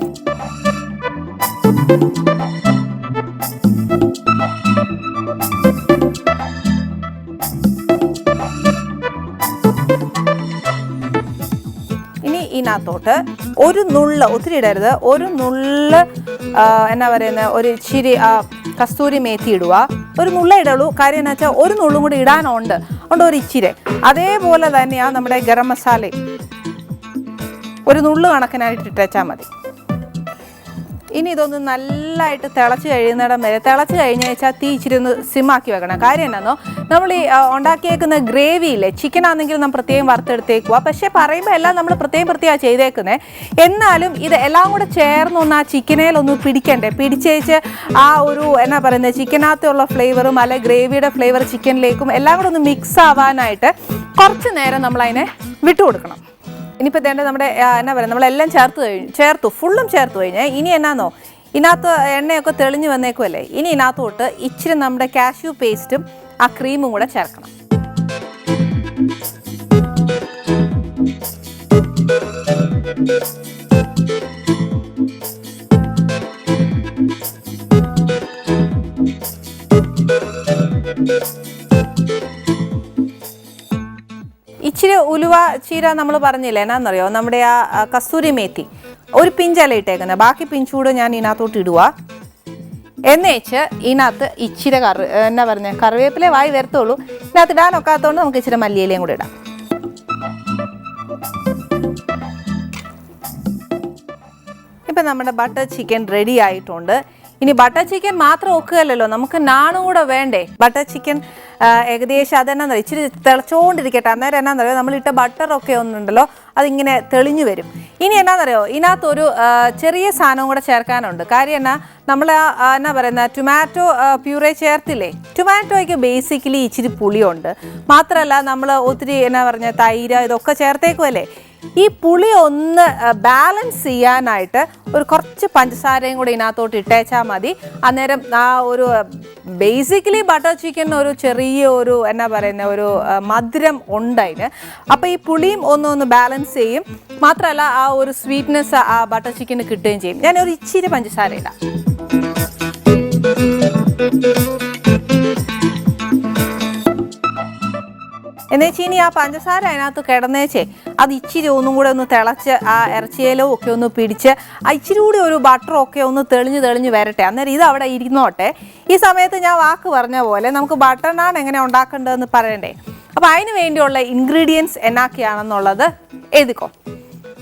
ഇനി ഇതിനകത്തോട്ട് ഒരു നുള്ള്, ഒത്തിരി ഇടരുത്, ഒരു നുള്ള് എന്നാ പറയുന്നത് ഒരു ഇച്ചിരി കസ്തൂരി മേത്തി ഇടുക. ഒരു നുള്ള ഇടുള്ളൂ. കാര്യം എന്ന് വെച്ചാൽ ഒരു നുള്ളും കൂടി ഇടാനുണ്ട്, അതുകൊണ്ട് ഒരു ഇച്ചിരി. അതേപോലെ തന്നെയാണ് നമ്മുടെ ഗരം മസാലയും ഒരു നുള്ളു കണക്കിനായിട്ട് ഇട്ടേച്ചാൽ മതി. ഇനി ഇതൊന്ന് നല്ലതായിട്ട് തിളച്ച് കഴിയുന്നിടം വരെ തിളച്ച് കഴിഞ്ഞ് വെച്ചാൽ തീ ഇച്ചിരി ഒന്ന് സിമ്മാക്കി വെക്കണം. കാര്യം എന്നാന്നോ, നമ്മൾ ഈ ഉണ്ടാക്കിയേക്കുന്ന ഗ്രേവിയില്ലേ, ചിക്കൻ ആണെങ്കിലും നമ്മൾ പ്രത്യേകം വറുത്തെടുത്തേക്കുക. പക്ഷേ പറയുമ്പോൾ എല്ലാം നമ്മൾ പ്രത്യേകം ചെയ്തേക്കുന്നത്. എന്നാലും ഇത് എല്ലാം കൂടെ ചേർന്നൊന്ന് ആ ചിക്കനേലൊന്ന് പിടിച്ചേച്ച് ആ ഒരു എന്നാ പറയുന്നത് ചിക്കനകത്തുള്ള ഫ്ലേവറും അല്ലെ ഗ്രേവിയുടെ ഫ്ലേവർ ചിക്കനിലേക്കും എല്ലാം കൂടെ ഒന്ന് മിക്സ് ആവാനായിട്ട് കുറച്ച് നേരം നമ്മളതിനെ വിട്ടു കൊടുക്കണം. ഇനിയിപ്പോൾ ഇതേണ്ട നമ്മുടെ എന്നാ പറയുക നമ്മളെല്ലാം ഫുള്ളും ചേർത്ത് കഴിഞ്ഞാൽ ഇനി എന്നാന്നോ, ഇതിനകത്ത് എണ്ണയൊക്കെ തെളിഞ്ഞ് വന്നേക്കുമല്ലേ, ഇനി ഇതിനകത്തോട്ട് ഇച്ചിരി നമ്മുടെ കാഷ്യൂ പേസ്റ്റും ആ ക്രീമും കൂടെ ചേർക്കണം. ഇച്ചിരി ഉലുവ ചീര നമ്മൾ പറഞ്ഞില്ലേ എന്നാന്നറിയോ, നമ്മുടെ ആ കസ്തൂരി മേത്തി ഒരു പിഞ്ചല ഇട്ടേക്കുന്നത്, ബാക്കി പിഞ്ചൂട് ഞാൻ ഇതിനകത്തോട്ട് ഇടുക. എന്നേച്ച് ഇതിനകത്ത് ഇച്ചിരി എന്നാ പറഞ്ഞ കറിവേപ്പില വായി വരത്തുള്ളൂ, ഇതിനകത്ത് ഇടാനൊക്കാത്തതുകൊണ്ട് നമുക്ക് ഇച്ചിരി മല്ലിയിലയും കൂടെ ഇടാം. ഇപ്പം നമ്മുടെ ബട്ടർ ചിക്കൻ റെഡി ആയിട്ടുണ്ട്. ഇനി ബട്ടർ ചിക്കൻ മാത്രം ഒക്കുകയല്ലോ, നമുക്ക് നാണും കൂടെ വേണ്ടേ. ബട്ടർ ചിക്കൻ ഏകദേശം അതെന്നാ ഇച്ചിരി തിളച്ചുകൊണ്ടിരിക്കട്ടെ. അന്നേരം എന്നാന്നറിയോ, നമ്മളിട്ട ബട്ടറൊക്കെ ഒന്നുണ്ടല്ലോ അതിങ്ങനെ തെളിഞ്ഞു വരും. ഇനി എന്നാന്നറിയോ, ഇതിനകത്തൊരു ചെറിയ സാധനം കൂടെ ചേർക്കാനുണ്ട്. കാര്യം എന്നാ, നമ്മൾ എന്നാ പറയുന്ന ടൊമാറ്റോ പ്യൂറേ ചേർത്തില്ലേ, ടൊമാറ്റോയ്ക്ക് ബേസിക്കലി ഇച്ചിരി പുളിയുണ്ട്. മാത്രമല്ല നമ്മൾ ഒത്തിരി എന്നാ പറഞ്ഞ തൈര് ഇതൊക്കെ ചേർത്തേക്കുമല്ലേ, ഈ പുളി ഒന്ന് ബാലൻസ് ചെയ്യാനായിട്ട് കുറച്ച് പഞ്ചസാരയും കൂടി ഇതിനകത്തോട്ട് ഇട്ടേച്ചാൽ മതി. അന്നേരം ആ ഒരു ബേസിക്കലി ബട്ടർ ചിക്കൻ ഒരു ചെറിയ ഒരു എന്നാ പറയുന്ന ഒരു മധുരം ഉണ്ട് അതിന്. അപ്പോൾ ഈ പുളിയും ഒന്ന് ബാലൻസ് ചെയ്യും. മാത്രമല്ല ആ ഒരു സ്വീറ്റ്നെസ് ആ ബട്ടർ ചിക്കന് കിട്ടുകയും ചെയ്യും. ഞാനൊരു ഇച്ചിരി പഞ്ചസാര ഇടാം. എന്നുവെച്ച് ഇനി ആ പഞ്ചസാര അതിനകത്ത് കിടന്നേച്ചേ അത് ഇച്ചിരി ഒന്നും കൂടെ ഒന്ന് തിളച്ച് ആ ഇറച്ചിയിലോ ഒക്കെ ഒന്ന് പിടിച്ച് ആ ഇച്ചിരി കൂടി ഒരു ബട്ടറൊക്കെ ഒന്ന് തെളിഞ്ഞ് വരട്ടെ. അന്നേരം ഇത് അവിടെ ഇരുന്നോട്ടെ. ഈ സമയത്ത് ഞാൻ വാക്ക് പറഞ്ഞ പോലെ നമുക്ക് ബട്ടർ നാൻ എങ്ങനെ ഉണ്ടാക്കേണ്ടതെന്ന് പറയണ്ടേ. അപ്പോൾ അതിന് വേണ്ടിയുള്ള ഇൻഗ്രീഡിയൻസ് എന്നൊക്കെയാണെന്നുള്ളത് എഴുതിക്കോ.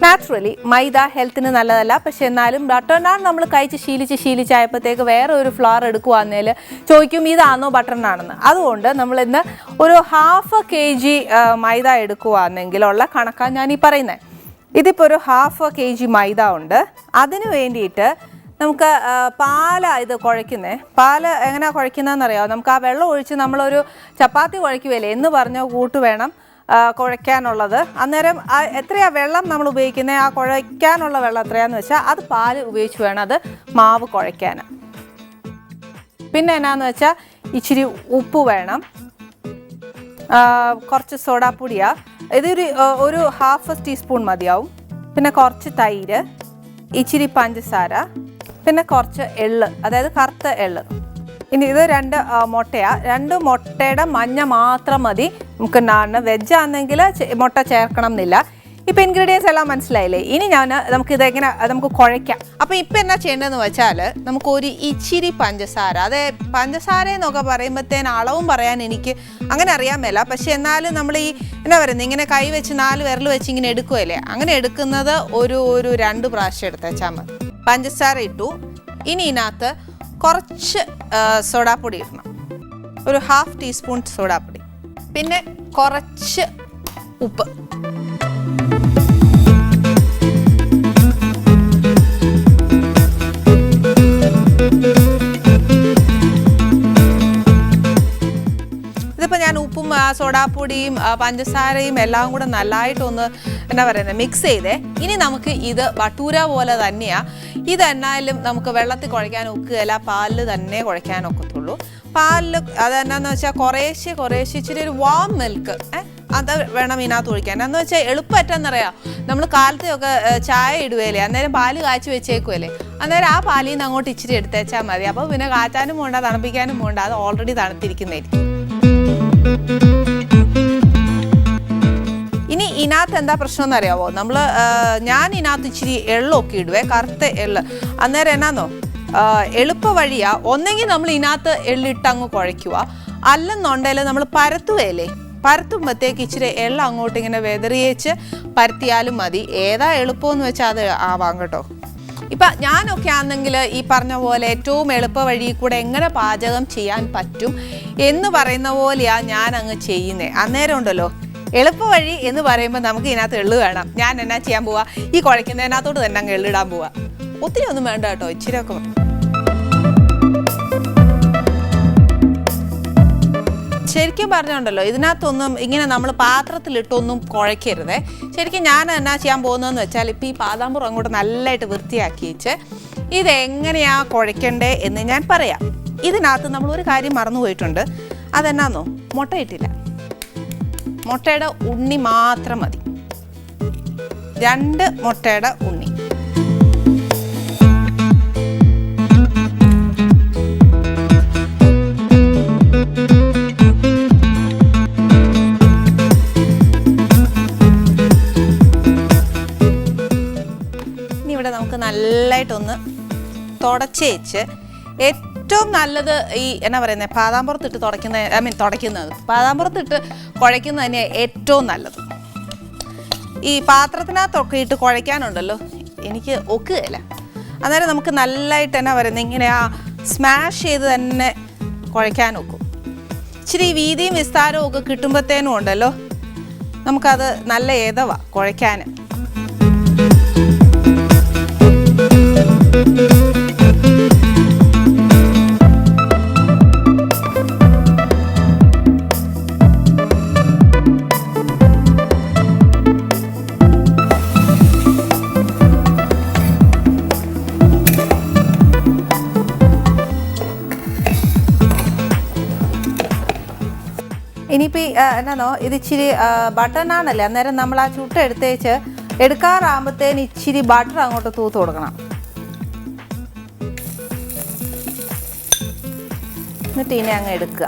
നാച്ചുറലി മൈദ ഹെൽത്തിന് നല്ലതല്ല, പക്ഷെ എന്നാലും ബട്ടർ നാൻ നമ്മൾ കഴിച്ച് ശീലിച്ചായപ്പോഴത്തേക്ക് വേറെ ഒരു ഫ്ലോർ എടുക്കുവാന്നേൽ ചോദിക്കും ഇതാണോ ബട്ടർ നാണെന്ന്. അതുകൊണ്ട് നമ്മളിന്ന് ഒരു 1/2 kg മൈദ എടുക്കുവാണെങ്കിലുള്ള കണക്കാണ് ഞാൻ ഈ പറയുന്നത്. ഇതിപ്പോൾ ഒരു 1/2 kg മൈദ ഉണ്ട്. അതിന് വേണ്ടിയിട്ട് നമുക്ക് ഇത് കുഴയ്ക്കുന്നത്. പാല് എങ്ങനെയാണ് കുഴയ്ക്കുന്നതെന്നറിയാമോ? നമുക്ക് ആ വെള്ളം ഒഴിച്ച് നമ്മളൊരു ചപ്പാത്തി കുഴയ്ക്കുമല്ലേ എന്ന് പറഞ്ഞ കൂട്ട് വേണം കുഴയ്ക്കാനുള്ളത്. അന്നേരം എത്രയാ വെള്ളം നമ്മൾ ഉപയോഗിക്കുന്നത്, ആ കുഴയ്ക്കാനുള്ള വെള്ളം എത്രയാണെന്ന് വെച്ചാൽ അത് പാല് ഉപയോഗിച്ച് വേണം അത് മാവ് കുഴയ്ക്കാൻ. പിന്നെ എന്നാന്ന് വെച്ചാൽ ഇച്ചിരി ഉപ്പ് വേണം, കുറച്ച് സോഡാപ്പൊടിയാണ്, ഒരു 1/2 ടീസ്പൂൺ മതിയാവും. പിന്നെ കുറച്ച് തൈര്, ഇച്ചിരി പഞ്ചസാര, പിന്നെ കുറച്ച് എള്ള്, അതായത് കറുത്ത എള്ള്. ഇനി ഇത് 2 മുട്ടയാണ്. 2 മുട്ടയുടെ മഞ്ഞ മാത്രം മതി നമുക്ക് നാണ്. വെജ് ആണെങ്കിൽ മുട്ട ചേർക്കണം എന്നില്ല. ഇപ്പം ഇൻഗ്രീഡിയൻസ് എല്ലാം മനസ്സിലായില്ലേ? ഇനി നമുക്കിതെങ്ങനെ നമുക്ക് കുഴയ്ക്കാം. അപ്പോൾ ഇപ്പം എന്നാ ചെയ്യേണ്ടതെന്ന് വെച്ചാൽ നമുക്ക് ഒരു ഇച്ചിരി പഞ്ചസാര, പഞ്ചസാര എന്നൊക്കെ പറയുമ്പോഴത്തേന് അളവും പറയാൻ എനിക്ക് അങ്ങനെ അറിയാൻ മേല. പക്ഷെ എന്നാലും നമ്മൾ ഈ എന്നാ പറയുന്നത് ഇങ്ങനെ കൈ വെച്ച് 4 വിരൽ വെച്ച് ഇങ്ങനെ എടുക്കുമല്ലേ, അങ്ങനെ എടുക്കുന്നത് ഒരു 2 പ്രാവശ്യം എടുത്തേച്ചാൽ മതി. പഞ്ചസാര ഇട്ടു. ഇനി ഇതിനകത്ത് കുറച്ച് സോഡാപ്പൊടി ഇടണം, ഒരു 1/2 ടീസ്പൂൺ സോഡാപ്പൊടി. പിന്നെ കുറച്ച് ഉപ്പ്. ഇതിപ്പോൾ ഞാൻ ഉപ്പും സോഡാപ്പൊടിയും പഞ്ചസാരയും എല്ലാം കൂടെ നല്ലതായിട്ടൊന്ന് എന്നാ പറയുന്നത് മിക്സ് ചെയ്തേ. ഇനി നമുക്ക് ഇത് ബട്ടൂര പോലെ തന്നെയാണ്. ഇതെന്നാലും നമുക്ക് വെള്ളത്തിൽ കുഴയ്ക്കാൻ ഒക്കുകയില്ല, പാലിൽ തന്നെ കുഴയ്ക്കാൻ ഒക്കത്തുള്ളൂ. പാലിൽ അതെന്നാന്ന് വെച്ചാൽ കുറേശ്ശെ ഇച്ചിരി ഒരു വാം മിൽക്ക് അത് വേണം ഇതിനകത്ത് ഒഴിക്കാൻ. എന്ന് വെച്ചാൽ എളുപ്പമറ്റെന്നറിയാം, നമ്മൾ കാലത്തെയൊക്കെ ചായ ഇടുകയല്ലേ, അന്നേരം പാല് കാച്ചി വെച്ചേക്കുമല്ലേ, അന്നേരം ആ പാലിൽ നിന്ന് അങ്ങോട്ട് ഇച്ചിരി എടുത്തേച്ചാൽ മതി. അപ്പോൾ പിന്നെ കാച്ചാനും പോണ്ട തണുപ്പിക്കാനും പോണ്ട, അത് ഓൾറെഡി തണുത്തിരിക്കുന്നതായിരിക്കും. ഇനി ഇതിനകത്ത് എന്താ പ്രശ്നം എന്നറിയാവോ, ഞാൻ ഇതിനകത്ത് ഇച്ചിരി എള്ളൊക്കെ ഇടുവേ, കറുത്ത എള്ള്. അന്നേരം എന്നാന്നോ എളുപ്പ വഴിയാ, ഒന്നെങ്കിൽ നമ്മൾ ഇതിനകത്ത് എള്ളിട്ട് അങ്ങ് കുഴയ്ക്കുക, അല്ലെന്നുണ്ടെങ്കിൽ നമ്മൾ പരത്തുമ്പോഴത്തേക്ക് ഇച്ചിരി എള്ള അങ്ങോട്ട് ഇങ്ങനെ വെതറിയേച്ച് പരത്തിയാലും മതി. ഏതാ എളുപ്പമെന്ന് വെച്ചാൽ അത് ആവാം കേട്ടോ. ഇപ്പം ഞാനൊക്കെ ആണെങ്കിൽ ഈ പറഞ്ഞ പോലെ ഏറ്റവും എളുപ്പ വഴി കൂടെ എങ്ങനെ പാചകം ചെയ്യാൻ പറ്റും എന്ന് പറയുന്ന പോലെയാണ് ഞാൻ അങ്ങ് ചെയ്യുന്നത്. അന്നേരം ഉണ്ടല്ലോ എളുപ്പ വഴി എന്ന് പറയുമ്പോൾ നമുക്ക് ഇതിനകത്ത് എള്ളു വേണം. ഞാൻ എന്നാ ചെയ്യാൻ പോവാ, ഈ കുഴയ്ക്കുന്നതിനകത്തോട്ട് തന്നെ അങ്ങ് എള്ളിടാൻ പോവാ. ഒത്തിരി ഒന്നും വേണ്ട കേട്ടോ, ഇച്ചിരിയൊക്കെ. ശരിക്കും പറഞ്ഞുണ്ടല്ലോ ഇതിനകത്തൊന്നും ഇങ്ങനെ നമ്മൾ പാത്രത്തിലിട്ടൊന്നും കുഴയ്ക്കരുതേ. ശരിക്കും ഞാൻ എന്നാ ചെയ്യാൻ പോകുന്നതെന്ന് വെച്ചാൽ ഇപ്പം ഈ പാതാമ്പുറം അങ്ങോട്ട് നല്ലതായിട്ട് വൃത്തിയാക്കി വെച്ച് ഇതെങ്ങനെയാണ് കുഴയ്ക്കണ്ടേ എന്ന് ഞാൻ പറയാം. ഇതിനകത്ത് നമ്മളൊരു കാര്യം മറന്നുപോയിട്ടുണ്ട്. അതെന്നാന്നോ, മുട്ടയിട്ടില്ല. മുട്ടയുടെ ഉണ്ണി മാത്രം മതി, 2 മുട്ടയുടെ ഉണ്ണി. ഇനി ഇവിടെ നമുക്ക് നല്ലതായിട്ടൊന്ന് തുടച്ച് വെച്ച്, ഏറ്റവും നല്ലത് ഈ എന്നാ പറയുന്നത് പാതാമ്പുറത്തിട്ട് തുടയ്ക്കുന്നത് പാതാമ്പുറത്തിട്ട് കുഴയ്ക്കുന്നത് തന്നെ ഏറ്റവും നല്ലത്. ഈ പാത്രത്തിനകത്തൊക്കെ ഇട്ട് കുഴയ്ക്കാനുണ്ടല്ലോ എനിക്ക് ഒക്കുകയില്ല. അന്നേരം നമുക്ക് നല്ലതായിട്ട് എന്നാ പറയുന്നത് ഇങ്ങനെ സ്മാഷ് ചെയ്ത് തന്നെ കുഴയ്ക്കാൻ ഒക്കും. ഇച്ചിരി വീതിയും വിസ്താരവും ഒക്കെ കിട്ടുമ്പോഴത്തേനും ഉണ്ടല്ലോ നമുക്കത് നല്ല ഏതവാ കുഴയ്ക്കാൻ. ഇനിയിപ്പോൾ എന്നാന്നോ ഇത് ഇച്ചിരി ബട്ടനാണല്ലേ, അന്നേരം നമ്മൾ ആ ചുട്ട് എടുക്കാറാകുമ്പോഴത്തേന് ഇച്ചിരി ബട്ടർ അങ്ങോട്ട് തൂത്ത് കൊടുക്കണം. എന്നിട്ട് ഇനി അങ്ങ് എടുക്കുക.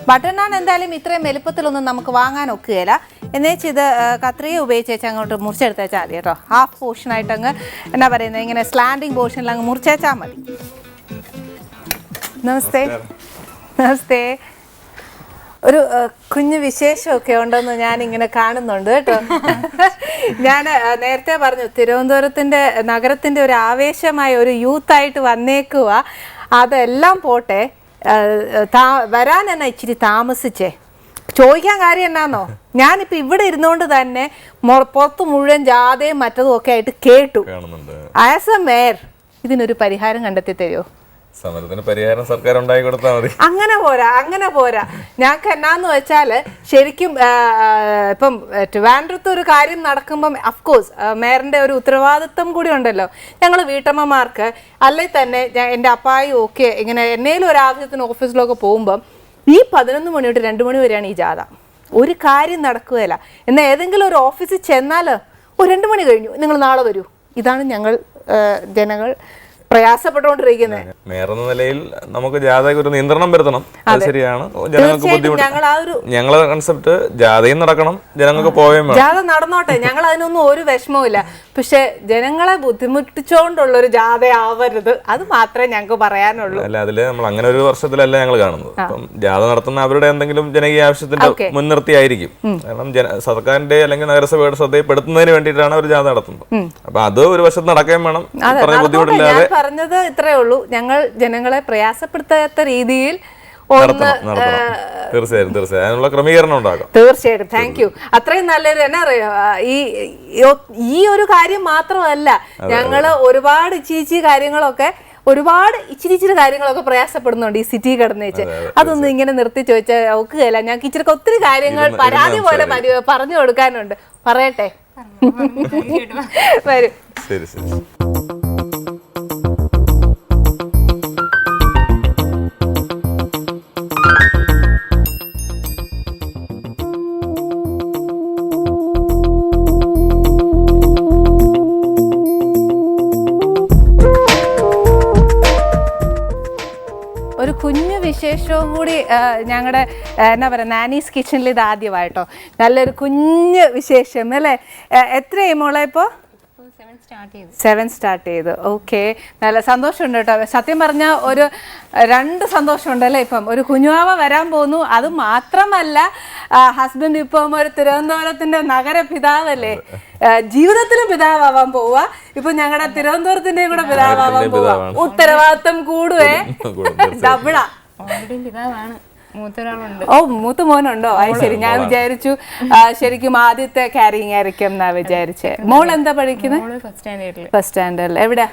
ബട്ടർ നാൻ എന്തായാലും ഇത്രയും വലുപ്പത്തിലൊന്നും നമുക്ക് വാങ്ങാൻ ഒക്കുകയില്ല. എന്നുവെച്ച് ഇത് കത്രിക ഉപയോഗിച്ച് അങ്ങോട്ട് മുറിച്ചെടുത്തേച്ചാൽ മതി കേട്ടോ. ഹാഫ് പോർഷനായിട്ട് അങ്ങ് എന്നാ പറയുന്നത് ഇങ്ങനെ സ്ലാൻഡിങ് പോർഷനിൽ അങ്ങ് മുറിച്ചേച്ചാൽ മതി. നമസ്തേ. നമസ്തേ. ഒരു കുഞ്ഞു വിശേഷമൊക്കെ ഉണ്ടെന്ന് ഞാനിങ്ങനെ കാണുന്നുണ്ട് കേട്ടോ. ഞാൻ നേരത്തെ പറഞ്ഞു തിരുവനന്തപുരത്തിൻ്റെ നഗരത്തിൻ്റെ ഒരു ആവേശമായ ഒരു യൂത്തായിട്ട് വന്നേക്കുക. അതെല്ലാം പോട്ടെ, വരാൻ എന്നാ ഇച്ചിരി താമസിച്ചേ. ചോദിക്കാൻ കാര്യം എന്നാന്നോ, ഞാനിപ്പോൾ ഇവിടെ ഇരുന്നുകൊണ്ട് തന്നെ പുറത്ത് മുഴുവൻ ജാഥയും മറ്റതും ഒക്കെ ആയിട്ട് കേട്ടു. ആസ് എ മേയർ ഇതിനൊരു പരിഹാരം കണ്ടെത്തി തരുമോ? സമരത്തിന് പരിഹാരം സർക്കാർ ഉണ്ടാക്കി കൊടുത്താൽ മതി. അങ്ങനെ പോരാ. ഞങ്ങൾക്ക് എന്നാന്ന് വെച്ചാൽ ശരിക്കും ഇപ്പം ട്രിവാൻഡ്രത്ത് ഒരു കാര്യം നടക്കുമ്പം അഫ്കോഴ്സ് മേയറിന്റെ ഒരു ഉത്തരവാദിത്വം കൂടി ഉണ്ടല്ലോ. ഞങ്ങൾ വീട്ടമ്മമാർക്ക് അല്ലെ തന്നെ എൻ്റെ അപ്പായും ഒക്കെ ഇങ്ങനെ എന്നേലും ഒരു ആവശ്യത്തിന് ഓഫീസിലൊക്കെ പോകുമ്പം ഈ 11 മണി തൊട്ട് 2 മണി വരെയാണ് ഈ ജാഥ. ഒരു കാര്യം നടക്കുകയില്ല. എന്നാൽ ഏതെങ്കിലും ഒരു ഓഫീസിൽ ചെന്നാൽ 2 മണി കഴിഞ്ഞു, നിങ്ങൾ നാളെ വരൂ. ഇതാണ് ഞങ്ങൾ ജനങ്ങൾ പ്രയാസപ്പെട്ടുകൊണ്ടിരിക്കുന്നത്. മേയർ എന്ന നിലയിൽ നമുക്ക് ജാഥയ്ക്ക് ഒരു നിയന്ത്രണം വരുത്തണം. അത് ശരിയാണ്. ജനങ്ങൾക്ക് ബുദ്ധിമുട്ട്. ഞങ്ങളെ കൺസെപ്റ്റ് ജാഥയും നടക്കണം, ജനങ്ങൾക്ക് പോവുകയും വേണം. ജാഥ നടന്നോട്ടെ, ഞങ്ങൾ അതിനൊന്നും ഒരു വിഷമവും. പക്ഷെ ജനങ്ങളെ ബുദ്ധിമുട്ടിച്ചുകൊണ്ടുള്ളൊരു ജാഥ ആവരുത്, അത് മാത്രമേ ഞങ്ങൾക്ക് പറയാനുള്ളൂ. അല്ല, അതില് നമ്മൾ അങ്ങനെ ഒരു വർഷത്തിലല്ല ഞങ്ങൾ കാണുന്നത്. അപ്പം ജാഥ നടത്തുന്ന അവരുടെ എന്തെങ്കിലും ജനകീയ ആവശ്യത്തിന്റെ മുൻനിർത്തിയായിരിക്കും. കാരണം സർക്കാരിന്റെ അല്ലെങ്കിൽ നഗരസഭയുടെ ശ്രദ്ധയിൽപ്പെടുത്തുന്നതിന് വേണ്ടിയിട്ടാണ് ഒരു ജാഥ നടത്തുന്നത്. അപ്പൊ അത് ഒരു വശത്ത് നടക്കുകയും വേണം. ബുദ്ധിമുട്ടില്ലാതെ പറഞ്ഞത് ഇത്രേ ഉള്ളൂ. ഞങ്ങൾ ജനങ്ങളെ പ്രയാസപ്പെടുത്താത്ത രീതിയിൽ തീർച്ചയായും അതിനുള്ള ക്രമീകരണം ഉണ്ടാകും. തീർച്ചയായിട്ടും. Thank you. അത്രയും നല്ലൊരു എന്നാ അറിയോ, ഈ ഒരു കാര്യം മാത്രമല്ല, ഞങ്ങള് ഒരുപാട് ഇച്ചിരി കാര്യങ്ങളൊക്കെ ഇച്ചിരി കാര്യങ്ങളൊക്കെ പ്രയാസപ്പെടുന്നുണ്ട് ഈ സിറ്റി കിടന്നേച്ച്. അതൊന്നും ഇങ്ങനെ നിർത്തി ചോദിച്ചാൽ ഒക്കുകയല്ല. ഞങ്ങൾക്ക് ഇച്ചിരി ഒത്തിരി കാര്യങ്ങൾ പരാതി പോലെ പറഞ്ഞു കൊടുക്കാനുണ്ട്. പറയട്ടെ? വരും. ശരി ശരി. ഒരു കുഞ്ഞു വിശേഷവും കൂടി ഞങ്ങളുടെ എന്നാ പറയുക നാനീസ് കിച്ചണിൽ ഇത് ആദ്യമായിട്ടോ. നല്ലൊരു കുഞ്ഞു വിശേഷം അല്ലേ? എത്രയായി മോളെ ഇപ്പോൾ? 7 സ്റ്റാർട്ട് ചെയ്തു. ഓക്കെ, നല്ല സന്തോഷമുണ്ട് കേട്ടോ. സത്യം പറഞ്ഞാൽ ഒരു 2 സന്തോഷമുണ്ട് അല്ലേ. ഇപ്പം ഒരു കുഞ്ഞുവാവ വരാൻ പോകുന്നു, അത് മാത്രമല്ല ഹസ്ബൻഡ് ഇപ്പം ഒരു തിരുവനന്തപുരത്തിന്റെ നഗരപിതാവല്ലേ, ജീവിതത്തിലും പിതാവാൻ പോവുക. ഇപ്പൊ ഞങ്ങളുടെ തിരുവനന്തപുരത്തിന്റെയും കൂടെ പിതാവാൻ പോവുക. ഉത്തരവാദിത്തം കൂടുവേ, ഡബിളാ. ഓ, മൂത്ത മോനുണ്ടോ? അത് ശരി. ഞാൻ വിചാരിച്ചു ശരിക്കും ആദ്യത്തെ കാരിങ് ആയിരിക്കും എന്നാ വിചാരിച്ചേ. മോൾ എന്താ പഠിക്കുന്നത്? ഫസ്റ്റ് സ്റ്റാൻഡേർഡിൽ. എവിടെയാ?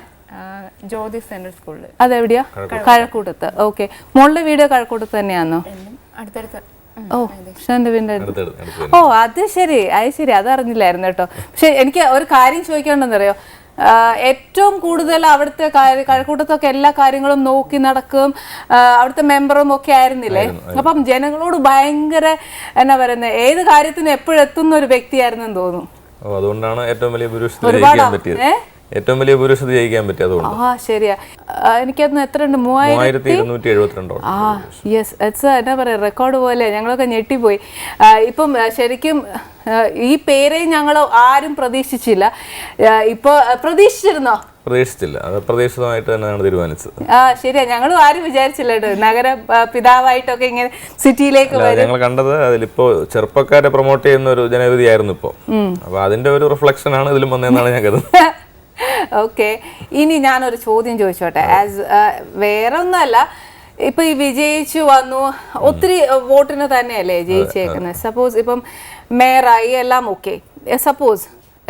ജ്യോതി സെൻട്രൽ സ്കൂളിൽ. അതെവിടെയാ? കഴക്കൂട്ടത്ത്. ഓക്കെ, മോളുടെ വീട് കഴക്കൂട്ടത്ത് തന്നെയാണോ? അടുത്തടുത്ത്. ഓ, ഷാന്റെ വീടിന്റെ അടുത്ത്. ഓ, അത് ശരി, അത് ശരി, അത് അറിഞ്ഞില്ലായിരുന്നു കേട്ടോ. പക്ഷെ എനിക്ക് ഒരു കാര്യം ചോദിക്കേണ്ടെന്നറിയോ, ഏറ്റവും കൂടുതൽ അവിടുത്തെ കഴക്കൂട്ടത്തൊക്കെ എല്ലാ കാര്യങ്ങളും നോക്കി നടക്കും അവിടുത്തെ മെമ്പറും ഒക്കെ ആയിരുന്നില്ലേ. അപ്പം ജനങ്ങളോട് ഭയങ്കര എന്നാ പറയുന്നത്, ഏത് കാര്യത്തിനും എപ്പോഴും എത്തുന്ന ഒരു വ്യക്തിയായിരുന്നെന്ന് തോന്നുന്നു. അതുകൊണ്ടാണ് ഏറ്റവും വലിയ ഏറ്റവും വലിയ പുരുഷത ജയിക്കാൻ പറ്റിയത്. ആ, ശരിയാ. എനിക്കന്ന് എത്ര ഉണ്ട്? 3272. ആ, യെസ്, എന്നാ പറയാ, റെക്കോർഡ് പോലെ. ഞങ്ങളൊക്കെ ഞെട്ടിപ്പോയി. ഇപ്പം ശരിക്കും ഈ പേരെ ഞങ്ങൾ ആരും പ്രതീക്ഷിച്ചില്ല. ഇപ്പൊ പ്രതീക്ഷിച്ചിരുന്നോ? പ്രതീക്ഷിച്ചില്ല, അത് പ്രതീക്ഷിതമായിട്ട് തന്നെയാണ് തീരുമാനിച്ചത്. ആ, ശരിയാ, ഞങ്ങളും ആരും വിചാരിച്ചില്ല കേട്ടോ നഗര പിതാവായിട്ടൊക്കെ ഇങ്ങനെ സിറ്റിയിലേക്ക് വരും. ഞങ്ങൾ കണ്ടത് അതിലിപ്പോ ചെറുപ്പക്കാരെ പ്രൊമോട്ട് ചെയ്യുന്ന ഒരു ജനവിധി ആയിരുന്നു ഇപ്പൊ. അപ്പൊ അതിന്റെ ഒരു റിഫ്ലക്ഷൻ ആണ് ഇതിലും വന്നതെന്നാണ് ഞാൻ കരുതുന്നത്. ഓക്കെ, ഇനി ഞാനൊരു ചോദ്യം ചോദിച്ചോട്ടെ. ആസ് വേറെ ഒന്നല്ല, ഇപ്പൊ ഈ വിജയിച്ചു വന്നു, ഒത്തിരി വോട്ടിന് തന്നെയല്ലേ ജയിച്ചേക്കുന്നത്. സപ്പോസ് ഇപ്പം മേയറായി എല്ലാം ഓക്കെ. സപ്പോസ്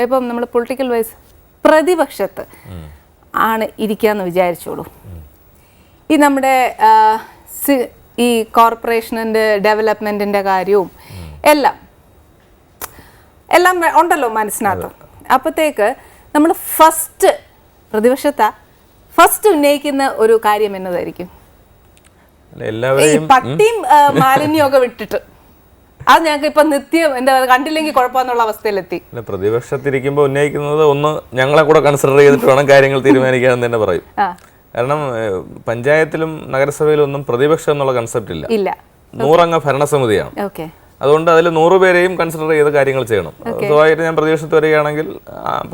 ഇപ്പം നമ്മൾ പൊളിറ്റിക്കൽ വൈസ് പ്രതിപക്ഷത്ത് ആണ് ഇരിക്കാന്ന് വിചാരിച്ചോളൂ. ഈ നമ്മുടെ ഈ കോർപ്പറേഷനിന്റെ ഡെവലപ്മെന്റിന്റെ കാര്യവും എല്ലാം ഉണ്ടല്ലോ മനസ്സിനകത്ത്. അപ്പത്തേക്ക് നമ്മൾ ഫസ്റ്റ് ഉന്നയിക്കുന്ന ഒരു കാര്യം എന്നതായിരിക്കും? പട്ടിയും മാലിന്യം ഒക്കെ വിട്ടിട്ട് അത് ഞങ്ങൾക്ക് ഇപ്പൊ നിത്യം എന്താ കണ്ടില്ലെങ്കിൽ കുഴപ്പമെന്നുള്ള അവസ്ഥയിലെത്തി. പ്രതിപക്ഷത്തിരിക്കുമ്പോൾ ഉന്നയിക്കുന്നത് ഒന്ന് ഞങ്ങളെ കൂടെ കൺസിഡർ ചെയ്തിട്ട് വേണം കാര്യങ്ങൾ തീരുമാനിക്കാൻ തന്നെ പറയും. കാരണം പഞ്ചായത്തിലും നഗരസഭയിലും ഒന്നും പ്രതിപക്ഷം എന്നുള്ള കൺസെപ്റ്റ് ഇല്ല. 100 അംഗ ഭരണസമിതിയാണ്. അതുകൊണ്ട് അതിൽ 100 പേരെയും കൺസിഡർ ചെയ്ത് കാര്യങ്ങൾ ചെയ്യണം. സ്വഭാവമായിട്ട് ഞാൻ പ്രതിപക്ഷത്ത് വരികയാണെങ്കിൽ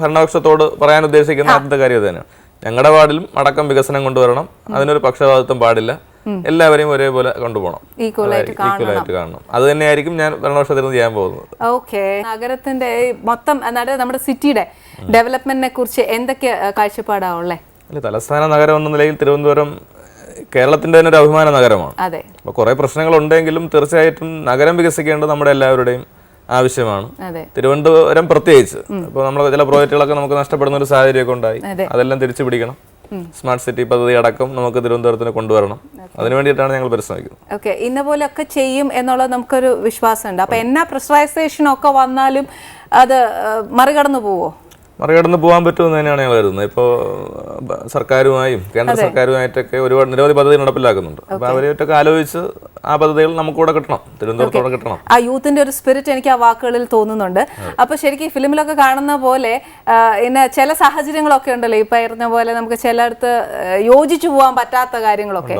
ഭരണപക്ഷത്തോട് പറയാൻ ഉദ്ദേശിക്കുന്ന ആദ്യത്തെ കാര്യം തന്നെയാണ്. ഞങ്ങളുടെ വാർഡിലും അടക്കം വികസനം കൊണ്ടുവരണം, അതിനൊരു പക്ഷപാതിത്വം പാടില്ല, എല്ലാവരെയും ഒരേപോലെ കൊണ്ടുപോകണം, ഈക്വലായിട്ട് കാണണം. അത് തന്നെയായിരിക്കും ഞാൻ ഭരണപക്ഷത്തിൽ ചെയ്യാൻ പോകുന്നത്. ഓക്കെ, നഗരത്തിന്റെ മൊത്തം നമ്മുടെ സിറ്റിയുടെ ഡെവലപ്മെന്റിനെ കുറിച്ച് എന്തൊക്കെ കാഴ്ചപ്പാടാവുള്ളേ? തലസ്ഥാന നഗരം എന്ന നിലയിൽ തിരുവനന്തപുരം കേരളത്തിന്റെ തന്നെ ഒരു അഭിമാന നഗരമാണ്. അപ്പൊ കുറെ പ്രശ്നങ്ങൾ ഉണ്ടെങ്കിലും തീർച്ചയായിട്ടും നഗരം വികസിക്കേണ്ടത് നമ്മുടെ എല്ലാവരുടെയും ആവശ്യമാണ്. തിരുവനന്തപുരം പ്രത്യേകിച്ച് ഇപ്പൊ നമ്മൾ ചില പ്രോജക്റ്റുകളൊക്കെ നമുക്ക് നഷ്ടപ്പെടുന്ന ഒരു സാഹചര്യമൊക്കെ ഉണ്ടായി. അതെല്ലാം തിരിച്ചു പിടിക്കണം. സ്മാർട്ട് സിറ്റി പദ്ധതി അടക്കം നമുക്ക് തിരുവനന്തപുരത്തിന് കൊണ്ടുവരണം. അതിനു വേണ്ടിയിട്ടാണ് ഞങ്ങൾ പരിശ്രമിക്കുന്നത്. ഓക്കെ, ഇന്ന പോലെയൊക്കെ ചെയ്യും എന്നുള്ളത് നമുക്കൊരു വിശ്വാസമുണ്ട്. അപ്പൊ എന്നാ പ്രഷറൈസേഷൻ ഒക്കെ വന്നാലും അത് മറികടന്നു പോവോ? മറികടന്ന് പോകാൻ പറ്റുമെന്ന് തന്നെയാണ് ഞങ്ങൾ കരുതുന്നത്. ഇപ്പോൾ സർക്കാരുമായും കേന്ദ്ര സർക്കാരുമായിട്ടൊക്കെ നിരവധി പദ്ധതി നടപ്പിലാക്കുന്നുണ്ട്. അപ്പൊ അവരായിട്ടൊക്കെ ആലോചിച്ച് ആ പദ്ധതികൾ നമുക്കൂടെ കിട്ടണം, തിരുവനന്തപുരത്തോടെ കിട്ടണം. ആ യൂത്തിന്റെ ഒരു സ്പിരിറ്റ് എനിക്ക് ആ വാക്കുകളിൽ തോന്നുന്നുണ്ട്. അപ്പൊ ശരിക്കും ഫിലിമിലൊക്കെ കാണുന്ന പോലെ പിന്നെ ചില സാഹചര്യങ്ങളൊക്കെ ഉണ്ടല്ലോ, ഈ പറഞ്ഞ പോലെ നമുക്ക് ചിലയിടത്ത് യോജിച്ചു പോകാൻ പറ്റാത്ത കാര്യങ്ങളൊക്കെ.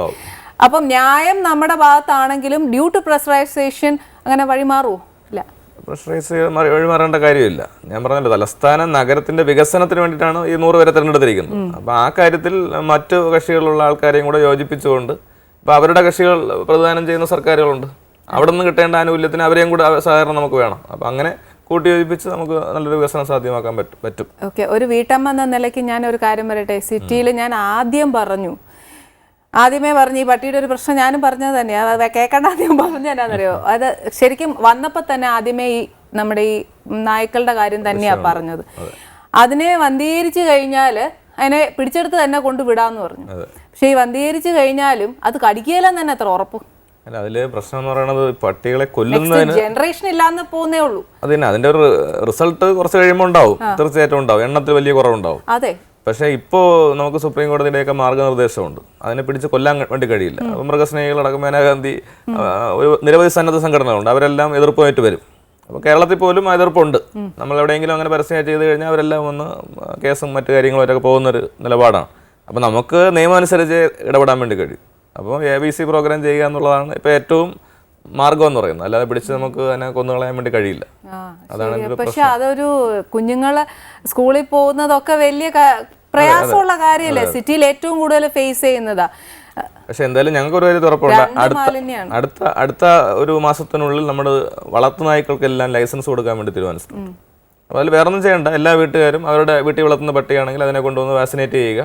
അപ്പം ന്യായം നമ്മുടെ ഭാഗത്താണെങ്കിലും ഡ്യൂ ടു പ്രഷറൈസേഷൻ അങ്ങനെ വഴിമാറുമോ? ഇല്ല, പ്രഷറൈസ് വഴിമാറേണ്ട കാര്യമില്ല. ഞാൻ പറഞ്ഞല്ലോ, തലസ്ഥാന നഗരത്തിന്റെ വികസനത്തിന് വേണ്ടിയിട്ടാണ് ഈ 100 പേരെ തിരഞ്ഞെടുത്തിരിക്കുന്നത്. അപ്പൊ ആ കാര്യത്തിൽ മറ്റു കക്ഷികളുള്ള ആൾക്കാരെയും കൂടെ യോജിപ്പിച്ചുകൊണ്ട് ഇപ്പൊ അവരുടെ കക്ഷികൾ പ്രതിദാനം ചെയ്യുന്ന സർക്കാരുകളുണ്ട്, അവിടെ നിന്ന് കിട്ടേണ്ട ആനുകൂല്യത്തിന് അവരെയും കൂടെ സഹകരണം നമുക്ക് വേണം. അപ്പൊ അങ്ങനെ കൂട്ടി യോജിപ്പിച്ച് നമുക്ക് നല്ലൊരു വികസനം സാധ്യമാക്കാൻ പറ്റും. ഓക്കെ, ഒരു വീട്ടമ്മ എന്ന നിലയ്ക്ക് ഞാൻ ഒരു കാര്യം പറയട്ടെ. സിറ്റിയിൽ ഞാൻ ആദ്യമേ പറഞ്ഞു ഈ പട്ടിയുടെ ഒരു പ്രശ്നം ഞാനും പറഞ്ഞത് തന്നെയാണ്. കേൾക്കേണ്ട ആദ്യം പറഞ്ഞു തന്നെയാണെന്നറിയോ, അത് ശരിക്കും വന്നപ്പോൾ തന്നെ ആദ്യമേ ഈ നമ്മുടെ ഈ നായ്ക്കളുടെ കാര്യം തന്നെയാണ് പറഞ്ഞത്. അതിനെ വന്ധീകരിച്ചു കഴിഞ്ഞാൽ അതിനെ പിടിച്ചെടുത്ത് തന്നെ കൊണ്ടുവിടാന്ന് പറഞ്ഞു. പക്ഷെ ഈ വന്ധീകരിച്ചു കഴിഞ്ഞാലും അത് കടിക്കുകയില്ലെന്ന് തന്നെ എത്ര ഉറപ്പ്? അതില് പ്രശ്നം എന്ന് പറയുന്നത് പട്ടികളെ കൊല്ലുന്നതിന് ജനറേഷൻ ഇല്ലാന്ന് പോകുന്നേ ഉള്ളൂ. അതിന് അതിന്റെ ഒരു റിസൾട്ട് കുറച്ച് കഴിയുമ്പോൾ ഉണ്ടാവും, തീർച്ചയായിട്ടും ഉണ്ടാവും, എണ്ണത്തിൽ വലിയ കുറവുണ്ടാവും. അതെ, പക്ഷേ ഇപ്പോൾ നമുക്ക് സുപ്രീം കോടതിയുടെയൊക്കെ മാർഗ്ഗനിർദ്ദേശമുണ്ട്, അതിനെ പിടിച്ച് കൊല്ലാൻ വേണ്ടി കഴിയില്ല. അപ്പോൾ മൃഗസ്നേഹികളടക്കം മേനകാഗാന്ധി ഒരു നിരവധി സന്നദ്ധ സംഘടനകളുണ്ട്, അവരെല്ലാം എതിർപ്പുമായിട്ട് വരും. അപ്പോൾ കേരളത്തിൽ പോലും ആ എതിർപ്പുണ്ട്. നമ്മൾ എവിടെയെങ്കിലും അങ്ങനെ പരസ്യം ചെയ്ത് കഴിഞ്ഞാൽ അവരെല്ലാം വന്ന് കേസും മറ്റു കാര്യങ്ങളുമായിട്ടൊക്കെ പോകുന്നൊരു നിലപാടാണ്. അപ്പോൾ നമുക്ക് നിയമം അനുസരിച്ച് ഇടപെടാൻ വേണ്ടി കഴിയും. അപ്പോൾ ABC പ്രോഗ്രാം ചെയ്യുക എന്നുള്ളതാണ് ഇപ്പോൾ ഏറ്റവും മാർഗം എന്ന് പറയുന്നത്. അല്ലാതെ പിടിച്ച് നമുക്ക് അതിനെ കൊന്നുകളയാൻ വേണ്ടി കഴിയില്ല. അതാണ് ഇതിന്റെ പക്ഷെ അതൊരു കുഞ്ഞുങ്ങള് സ്കൂളിൽ പോകുന്നതൊക്കെ വലിയ പ്രയാസമുള്ള കാര്യമല്ലേ, സിറ്റിയിൽ ഏറ്റവും കൂടുതൽ ഫേസ് ചെയ്യുന്നതാ. പക്ഷെ എന്തായാലും ഞങ്ങൾക്ക് ഒരു കാര്യം ഉറപ്പുണ്ട്, അടുത്ത ഒരു മാസത്തിനുള്ളിൽ നമ്മുടെ വളർത്തു നായ്ക്കൾക്കെല്ലാം ലൈസൻസ് കൊടുക്കാൻ വേണ്ടി തീരുമാനിച്ചു. അപ്പോൾ അതിൽ വേറെ ഒന്നും ചെയ്യണ്ട, എല്ലാ വീട്ടുകാരും അവരുടെ വീട്ടിൽ വളർത്തുന്ന പട്ടിയാണെങ്കിൽ അതിനെ കൊണ്ടുവന്ന് വാക്സിനേറ്റ് ചെയ്യുക.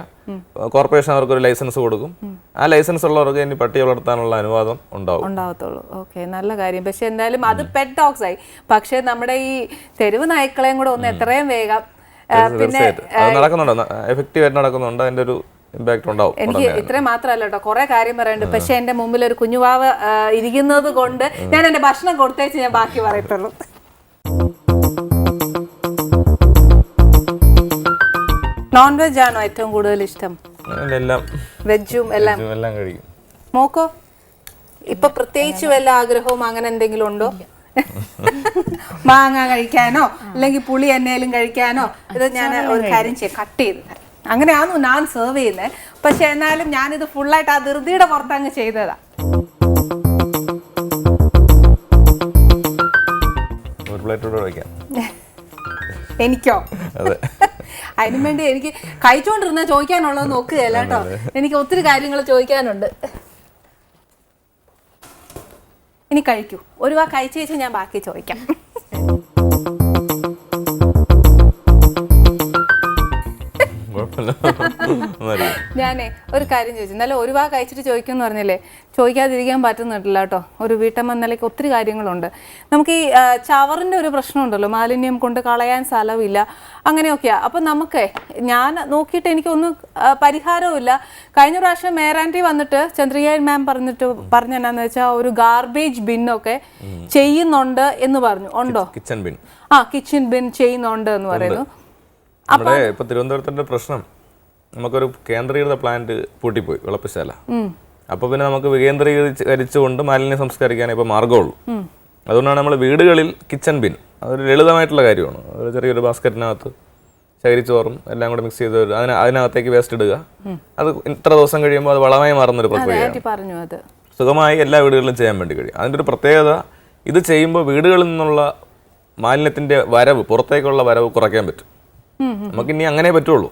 കോർപ്പറേഷൻ അവർക്കൊരു ലൈസൻസ് കൊടുക്കും. ആ ലൈസൻസ് ഉള്ളവർക്ക് ഇനി പട്ടി വളർത്താനുള്ള അനുവാദം ഉണ്ടാവത്തുള്ളൂ. ഓക്കെ, നല്ല കാര്യം. പക്ഷെ എന്തായാലും അത് പെറ്റ് ഡോഗ്സ് ആയി. പക്ഷെ നമ്മുടെ ഈ തെരുവ് നായ്ക്കളെയും കൂടെ ഒന്ന് എത്രയും വേഗം പിന്നെ നടക്കുന്നുണ്ട്, എഫക്റ്റീവ് ആയിട്ട് നടക്കുന്നുണ്ട്. അതിന്റെ ഒരു ഇമ്പാക്ട് ഉണ്ടാവും. എനിക്ക് ഇത്രയും മാത്രമല്ല കേട്ടോ, കുറെ കാര്യം പറയാനുണ്ട്. പക്ഷെ എന്റെ മുമ്പിൽ ഒരു കുഞ്ഞുവാവ് ഇരിക്കുന്നത് കൊണ്ട് ഞാൻ എന്റെ ഭക്ഷണം കൊടുത്തേച്ച് ഞാൻ ബാക്കി പറയത്തുള്ളൂ. നോൺ വെജ് ആണോ ഏറ്റവും കൂടുതൽ ഇഷ്ടം? വെജും എല്ലാം കഴിക്കും. മോക്കോ ഇപ്പൊ പ്രത്യേകിച്ച് വല്ല ആഗ്രഹവും അങ്ങനെ എന്തെങ്കിലും ഉണ്ടോ? മാങ്ങ കഴിക്കാനോ അല്ലെങ്കിൽ പുളി എന്നേലും കഴിക്കാനോ? ഇത് ഞാൻ ഒരു കാര്യം കട്ട് ചെയ്ത് തരാം. അങ്ങനെയാണോ ഞാൻ സെർവ് ചെയ്യുന്നത്. പക്ഷെ എന്നാലും ഞാനിത് ഫുള്ളായിട്ട് ആ ധൃതിയുടെ പുറത്തങ്ങ് ചെയ്തതാ. എനിക്കോ? അതിനു വേണ്ടി എനിക്ക് കഴിച്ചോണ്ടിരുന്ന ചോദിക്കാനുള്ളത് നോക്കുകയല്ല കേട്ടോ, എനിക്ക് ഒത്തിരി കാര്യങ്ങൾ ചോദിക്കാനുണ്ട്. ഇനി കഴിക്കൂ, ഒരു വാ കഴിച്ചേച്ച് ഞാൻ ബാക്കി ചോദിക്കാം. ഞാനേ ഒരു കാര്യം ചോദിച്ചു, എന്നാലും ഒരു വാ കഴിച്ചിട്ട് ചോദിക്കുമെന്ന് പറഞ്ഞില്ലേ, ചോദിക്കാതിരിക്കാൻ പറ്റുന്നില്ല കേട്ടോ. ഒരു വീട്ടമ്മ നിലയ്ക്ക് ഒത്തിരി കാര്യങ്ങളുണ്ട്. നമുക്ക് ഈ ചവറിൻ്റെ ഒരു പ്രശ്നമുണ്ടല്ലോ, മാലിന്യം കൊണ്ട് കളയാൻ സ്ഥലമില്ല, അങ്ങനെയൊക്കെയാ. അപ്പം നമുക്ക് ഞാൻ നോക്കിയിട്ട് എനിക്കൊന്നും പരിഹാരവുമില്ല. കഴിഞ്ഞ പ്രാവശ്യം മേരാൻറ്റി വന്നിട്ട് ചന്ദ്രികൻ മാം പറഞ്ഞെന്നാന്ന് വെച്ചാൽ ഒരു ഗാർബേജ് ബിന്നൊക്കെ ചെയ്യുന്നുണ്ട് എന്ന് പറഞ്ഞു. ഉണ്ടോ? Kitchen bin. കിച്ചൺ ബിൻ ചെയ്യുന്നുണ്ട് എന്ന് പറയുന്നു. നമ്മുടെ ഇപ്പൊ തിരുവനന്തപുരത്തിന്റെ പ്രശ്നം, നമുക്കൊരു കേന്ദ്രീകൃത പ്ലാന്റ് പൂട്ടിപ്പോയി, വിളപ്പശാല. അപ്പൊ പിന്നെ നമുക്ക് വികേന്ദ്രീകരിച്ചുകൊണ്ട് മാലിന്യം സംസ്കരിക്കാനേ ഇപ്പൊ മാർഗമുള്ളൂ. അതുകൊണ്ടാണ് നമ്മൾ വീടുകളിൽ കിച്ചൺ ബിൻ, അതൊരു ലളിതമായിട്ടുള്ള കാര്യമാണ്. ഒരു ചെറിയൊരു ബാസ്ക്കറ്റിനകത്ത് ചകിരിച്ചോറും എല്ലാം കൂടെ മിക്സ് ചെയ്ത് അതിനകത്തേക്ക് വേസ്റ്റ് ഇടുക. അത് ഇത്ര ദിവസം കഴിയുമ്പോൾ അത് വളമായി മാറുന്നൊരു പ്രക്രിയയാണ്. സുഖമായി എല്ലാ വീടുകളിലും ചെയ്യാൻ വേണ്ടി കഴിയും. അതിൻ്റെ ഒരു പ്രത്യേകത, ഇത് ചെയ്യുമ്പോൾ വീടുകളിൽ നിന്നുള്ള മാലിന്യത്തിന്റെ വരവ്, പുറത്തേക്കുള്ള വരവ് കുറയ്ക്കാൻ പറ്റും. നമുക്ക് ഇനി അങ്ങനെ പറ്റുള്ളൂ.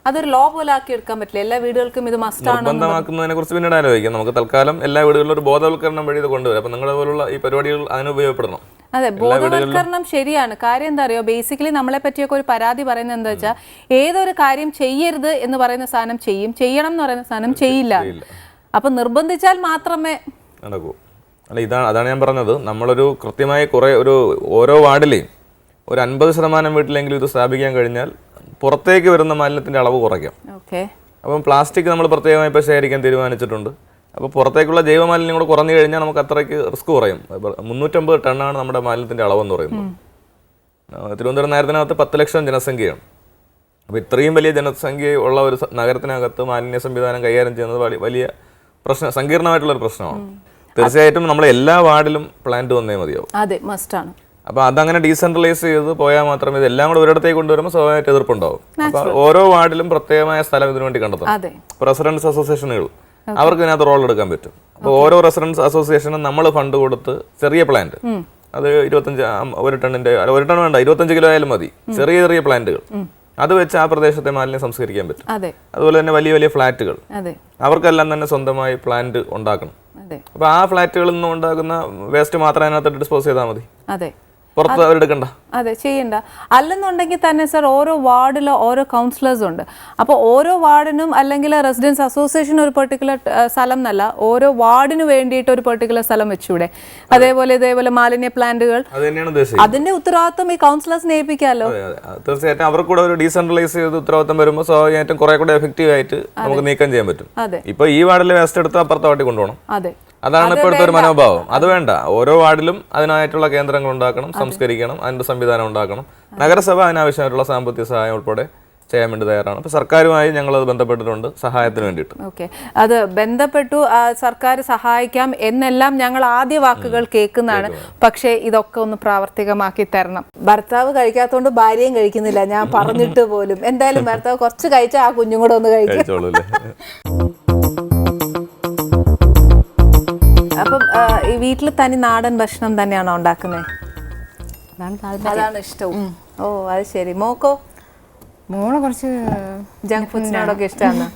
അതൊരു ലോ പോലെ ആക്കി എടുക്കാൻ പറ്റില്ല. എല്ലാ വീടുകൾക്കും ഇത് മസ്റ്റാണ്. നിർബന്ധമാക്കുന്നതിനെ കുറിച്ച് പിന്നീട് ആലോചിക്കാം. നമുക്ക് തൽക്കാലം എല്ലാ വീടുകളിലും ഒരു ബോധവൽക്കരണം വഴി ഇത് കൊണ്ടുവരും. അപ്പൊ നിങ്ങളുടെ പോലുള്ള ഈ പരിപാടികൾ അതിന് ഉപയോഗപ്പെടണം. അതെ, ബോധവൽക്കരണം ശരിയാണ്. കാര്യം എന്താ അറിയോ, ബേസിക്കലി നമ്മളെ പറ്റിയൊക്കെ ഒരു പരാതി പറയുന്നത് എന്താ വെച്ചാൽ, ഏതൊരു കാര്യം ചെയ്യരുത് എന്ന് പറയുന്ന സാധനം ചെയ്യും, ചെയ്യണം എന്ന് പറയുന്ന സാധനം ചെയ്യില്ല. അപ്പൊ നിർബന്ധിച്ചാൽ മാത്രമേ നടക്കൂ. അല്ല, അതാണ് ഞാൻ പറഞ്ഞത്. നമ്മളൊരു കൃത്യമായി ഓരോ വാർഡിലെയും ഒരു 50% വീട്ടിലെങ്കിലും ഇത് സ്ഥാപിക്കാൻ കഴിഞ്ഞാൽ പുറത്തേക്ക് വരുന്ന മാലിന്യത്തിന്റെ അളവ് കുറയ്ക്കാം. അപ്പം പ്ലാസ്റ്റിക് നമ്മൾ പ്രത്യേകമായി ഇപ്പോൾ ശേഖരിക്കാൻ തീരുമാനിച്ചിട്ടുണ്ട്. അപ്പോൾ പുറത്തേക്കുള്ള ജൈവമാലിന്യം കൂടെ കുറഞ്ഞു കഴിഞ്ഞാൽ നമുക്ക് അത്രയ്ക്ക് റിസ്ക് കുറയും. 350 ടണ്ണാണ് നമ്മുടെ മാലിന്യത്തിന്റെ അളവെന്ന് പറയുന്നത്. തിരുവനന്തപുരം നഗരത്തിനകത്ത് 10 ലക്ഷം ജനസംഖ്യയാണ്. അപ്പോൾ ഇത്രയും വലിയ ജനസംഖ്യ ഉള്ള ഒരു നഗരത്തിനകത്ത് മാലിന്യ സംവിധാനം കൈകാര്യം ചെയ്യുന്നത് വലിയ സങ്കീർണമായിട്ടുള്ളൊരു പ്രശ്നമാണ്. തീർച്ചയായിട്ടും നമ്മൾ എല്ലാ വാർഡിലും പ്ലാന്റ് വന്നേ മതിയാവും. അതെ, മസ്റ്റാണ്. അപ്പോൾ അതങ്ങനെ ഡീസെൻട്രലൈസ് ചെയ്ത് പോയാൽ മാത്രമേ ഇതെല്ലാം കൂടെ ഒരിടത്തേക്ക് കൊണ്ടുവരുമ്പോൾ സ്വാഭാവികമായിട്ട് എതിർപ്പുണ്ടാവും. അപ്പോൾ ഓരോ വാർഡിലും പ്രത്യേകമായ സ്ഥലം ഇതിനു വേണ്ടി കണ്ടെത്തണം. റെസിഡൻസ് അസോസിയേഷനുകൾ, അവർക്ക് ഇതിനകത്ത് റോൾ എടുക്കാൻ പറ്റും. അപ്പോൾ ഓരോ റെസിഡൻസ് അസോസിയേഷനും നമ്മൾ ഫണ്ട് കൊടുത്ത് ചെറിയ പ്ലാന്റ്, അത് 1 ടൺ വേണ്ട, 25 കിലോ ആയാലും മതി, ചെറിയ ചെറിയ പ്ലാന്റുകൾ, അത് വെച്ച് ആ പ്രദേശത്തെ മാലിന്യം സംസ്കരിക്കാൻ പറ്റും. അതുപോലെ തന്നെ വലിയ വലിയ ഫ്ലാറ്റുകൾ, അവർക്കെല്ലാം തന്നെ സ്വന്തമായി പ്ലാന്റ് ഉണ്ടാക്കണം. അപ്പോൾ ആ ഫ്ലാറ്റുകളിൽ നിന്ന് ഉണ്ടാകുന്ന വേസ്റ്റ് മാത്രം അതിനകത്ത് ഡിസ്പോസ് ചെയ്താൽ മതി, പുറത്ത് അവരെടുക്കണ്ട. അതെ, ചെയ്യണ്ട. അല്ലെന്നുണ്ടെങ്കിൽ തന്നെ സർ, ഓരോ വാർഡിലും ഓരോ കൗൺസിലേഴ്സ് ഉണ്ട്. അപ്പോൾ ഓരോ വാർഡിനും അല്ലെങ്കിൽ റെസിഡൻസ് അസോസിയേഷൻ ഒരു പെർട്ടിക്കുലർ സ്ഥലം എന്നല്ല, ഓരോ വാർഡിന് വേണ്ടിയിട്ട് ഒരു പെർട്ടിക്കുലർ സ്ഥലം വെച്ചൂടെ? ഇതേപോലെ മാലിന്യ പ്ലാന്റുകൾ, അതിന്റെ ഉത്തരവാദിത്വം ഈ കൗൺസിലേഴ്സിനെ ഏൽപ്പിക്കാമല്ലോ. തീർച്ചയായിട്ടും അവർക്ക് കൂടെ ഒരു ഡീസെൻട്രലൈസ് ചെയ്ത് ഉത്തരവാദിത്വം വരുമ്പോൾ സ്വാഭാവികമായിട്ടും കുറെ കൂടെ എഫക്റ്റീവ് ആയിട്ട് നമുക്ക് നീക്കം ചെയ്യാൻ പറ്റും. ഇപ്പൊ ഈ വാർഡിൽ വേസ്റ്റ് എടുത്ത് അപ്പുറത്തെ വാർഡിൽ കൊണ്ടുപോകണം. അതാണ് ഇപ്പോഴത്തെ ഒരു മനോഭാവം. അത് വേണ്ട, ഓരോ വാർഡിലും അതിനായിട്ടുള്ള കേന്ദ്രങ്ങൾ ഉണ്ടാക്കണം, സംസ്കരിക്കണം, അതിന്റെ സംവിധാനം ഉണ്ടാക്കണം. നഗരസഭ അതിനാവശ്യമായിട്ടുള്ള സാമ്പത്തിക സഹായം ഉൾപ്പെടെ ചെയ്യാൻ വേണ്ടി തയ്യാറാണ്. അപ്പോൾ സർക്കാരുമായി ഞങ്ങളത് ബന്ധപ്പെട്ടിട്ടുണ്ട് സഹായത്തിന് വേണ്ടിയിട്ട്. ഓക്കെ, അത് ബന്ധപ്പെട്ടു, സർക്കാർ സഹായിക്കാം എന്നെല്ലാം ഞങ്ങൾ ആദ്യ വാക്കുകൾ കേൾക്കുന്നതാണ്. പക്ഷേ ഇതൊക്കെ ഒന്ന് പ്രാവർത്തികമാക്കി തരണം. ഭർത്താവ് കഴിക്കാത്തതുകൊണ്ട് ഭാര്യയും കഴിക്കുന്നില്ല, ഞാൻ പറഞ്ഞിട്ട് പോലും. എന്തായാലും ഭർത്താവ് കുറച്ച് കഴിച്ചാൽ ആ കുഞ്ഞും കൂടെ ഒന്ന് കഴിക്കും. അപ്പം ഈ വീട്ടിൽ തനി നാടൻ ഭക്ഷണം തന്നെയാണോ ഉണ്ടാക്കുന്നത്? അതാണ് താല്പര്യം. അതാണ് ഇഷ്ടവും. ഓ അത് ശരി. മോക്കോ? മോള് കുറച്ച് ജങ്ക് ഫുഡ്സിനോടൊക്കെ ഇഷ്ടമാണ്?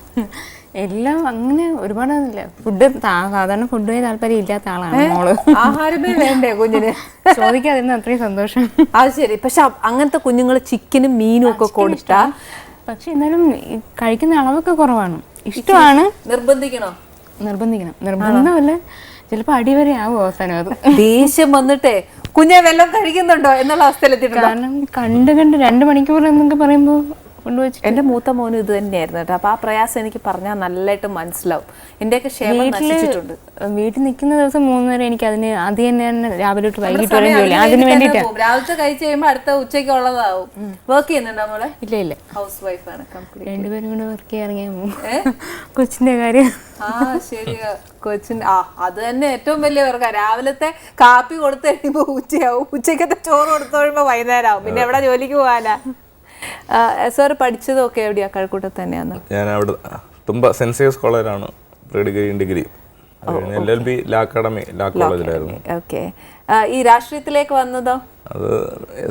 എല്ലാം അങ്ങനെ ഒരുപാടൊന്നുമില്ല. ഫുഡ് സാധാരണ ഫുഡിന് താല്പര്യം ഇല്ലാത്ത ആളാണ് മോള്. ആഹാരമേ വേണ്ടേ കുഞ്ഞിന്? ചോദിക്കാതിരുന്ന അത്രയും സന്തോഷം. അത് ശരി. പക്ഷെ അങ്ങനത്തെ കുഞ്ഞുങ്ങൾ ചിക്കനും മീനും ഒക്കെ കൊടുത്താ, പക്ഷെ എന്നാലും കഴിക്കുന്ന അളവൊക്കെ കുറവാണ്. ഇഷ്ടമാണ്. നിർബന്ധിക്കണം? നിർബന്ധമല്ല, ചിലപ്പോൾ അടിവരെ ആവും അവസാനം. അത് ദേഷ്യം വന്നിട്ടേ കുഞ്ഞെ വെള്ളം കഴിക്കുന്നുണ്ടോ എന്നുള്ള അവസ്ഥയിലെത്തിയിട്ടുണ്ട്. കാരണം കണ്ട് 2 മണിക്കൂർ എന്നൊക്കെ പറയുമ്പോൾ കൊണ്ടുവച്ചിട്ട് എന്റെ മൂത്ത മോനും ഇത് തന്നെയായിരുന്നു കേട്ടോ. അപ്പൊ ആ പ്രയാസം എനിക്ക് പറഞ്ഞാൽ നല്ലതായിട്ട് മനസ്സിലാവും. എന്റെയൊക്കെ ക്ഷേമം നശിച്ചിട്ടുണ്ട്. വീട്ടിൽ നിൽക്കുന്ന ദിവസം 3 വരെ എനിക്ക് അതിന് അത് തന്നെയാണ് രാവിലെ തൊട്ട് വൈകിട്ട് വരെ ജോലി. അതിന് വേണ്ടിയിട്ടാണ്. രാവിലത്തെ കഴിച്ച് കഴിയുമ്പോൾ അടുത്ത ഉച്ചയ്ക്ക് ഉള്ളതാവും. വർക്ക് ചെയ്യുന്നുണ്ടോ മോളെ? ഇല്ല, ഹൗസ് വൈഫാണ് കംപ്ലീറ്റ്. 2 പേരും കൂടെ വർക്ക് ചെയ്യാൻ കൊച്ചിന്റെ കാര്യം. ആ ശരി. കൊച്ചിന്റെ അത് തന്നെ ഏറ്റവും വലിയ വർക്കാ. രാവിലത്തെ കാപ്പി കൊടുത്തു കഴിയുമ്പോ ഉച്ചയാവും. ഉച്ചക്കത്തെ ചോറ് കൊടുത്തു കഴിയുമ്പോ വൈകുന്നേരം ആവും. പിന്നെ എവിടെ ജോലിക്ക് പോകാനാ? സാർ പഠിച്ചതൊക്കെ എവിടെയാ? കഴക്കൂട്ടത്ത് തന്നെയാണ്. ഞാൻ അവിടെ തുമ്പ സെന്റ് സേവിയേഴ്സ് കോളേജിലാണ് പ്രീ ഡിഗ്രിയും ഡിഗ്രി. LLB ലാ അക്കാഡമി ലാ കോളേജിലായിരുന്നു. ഓക്കെ. ഈ രാഷ്ട്രീയത്തിലേക്ക് വന്നതോ? അത്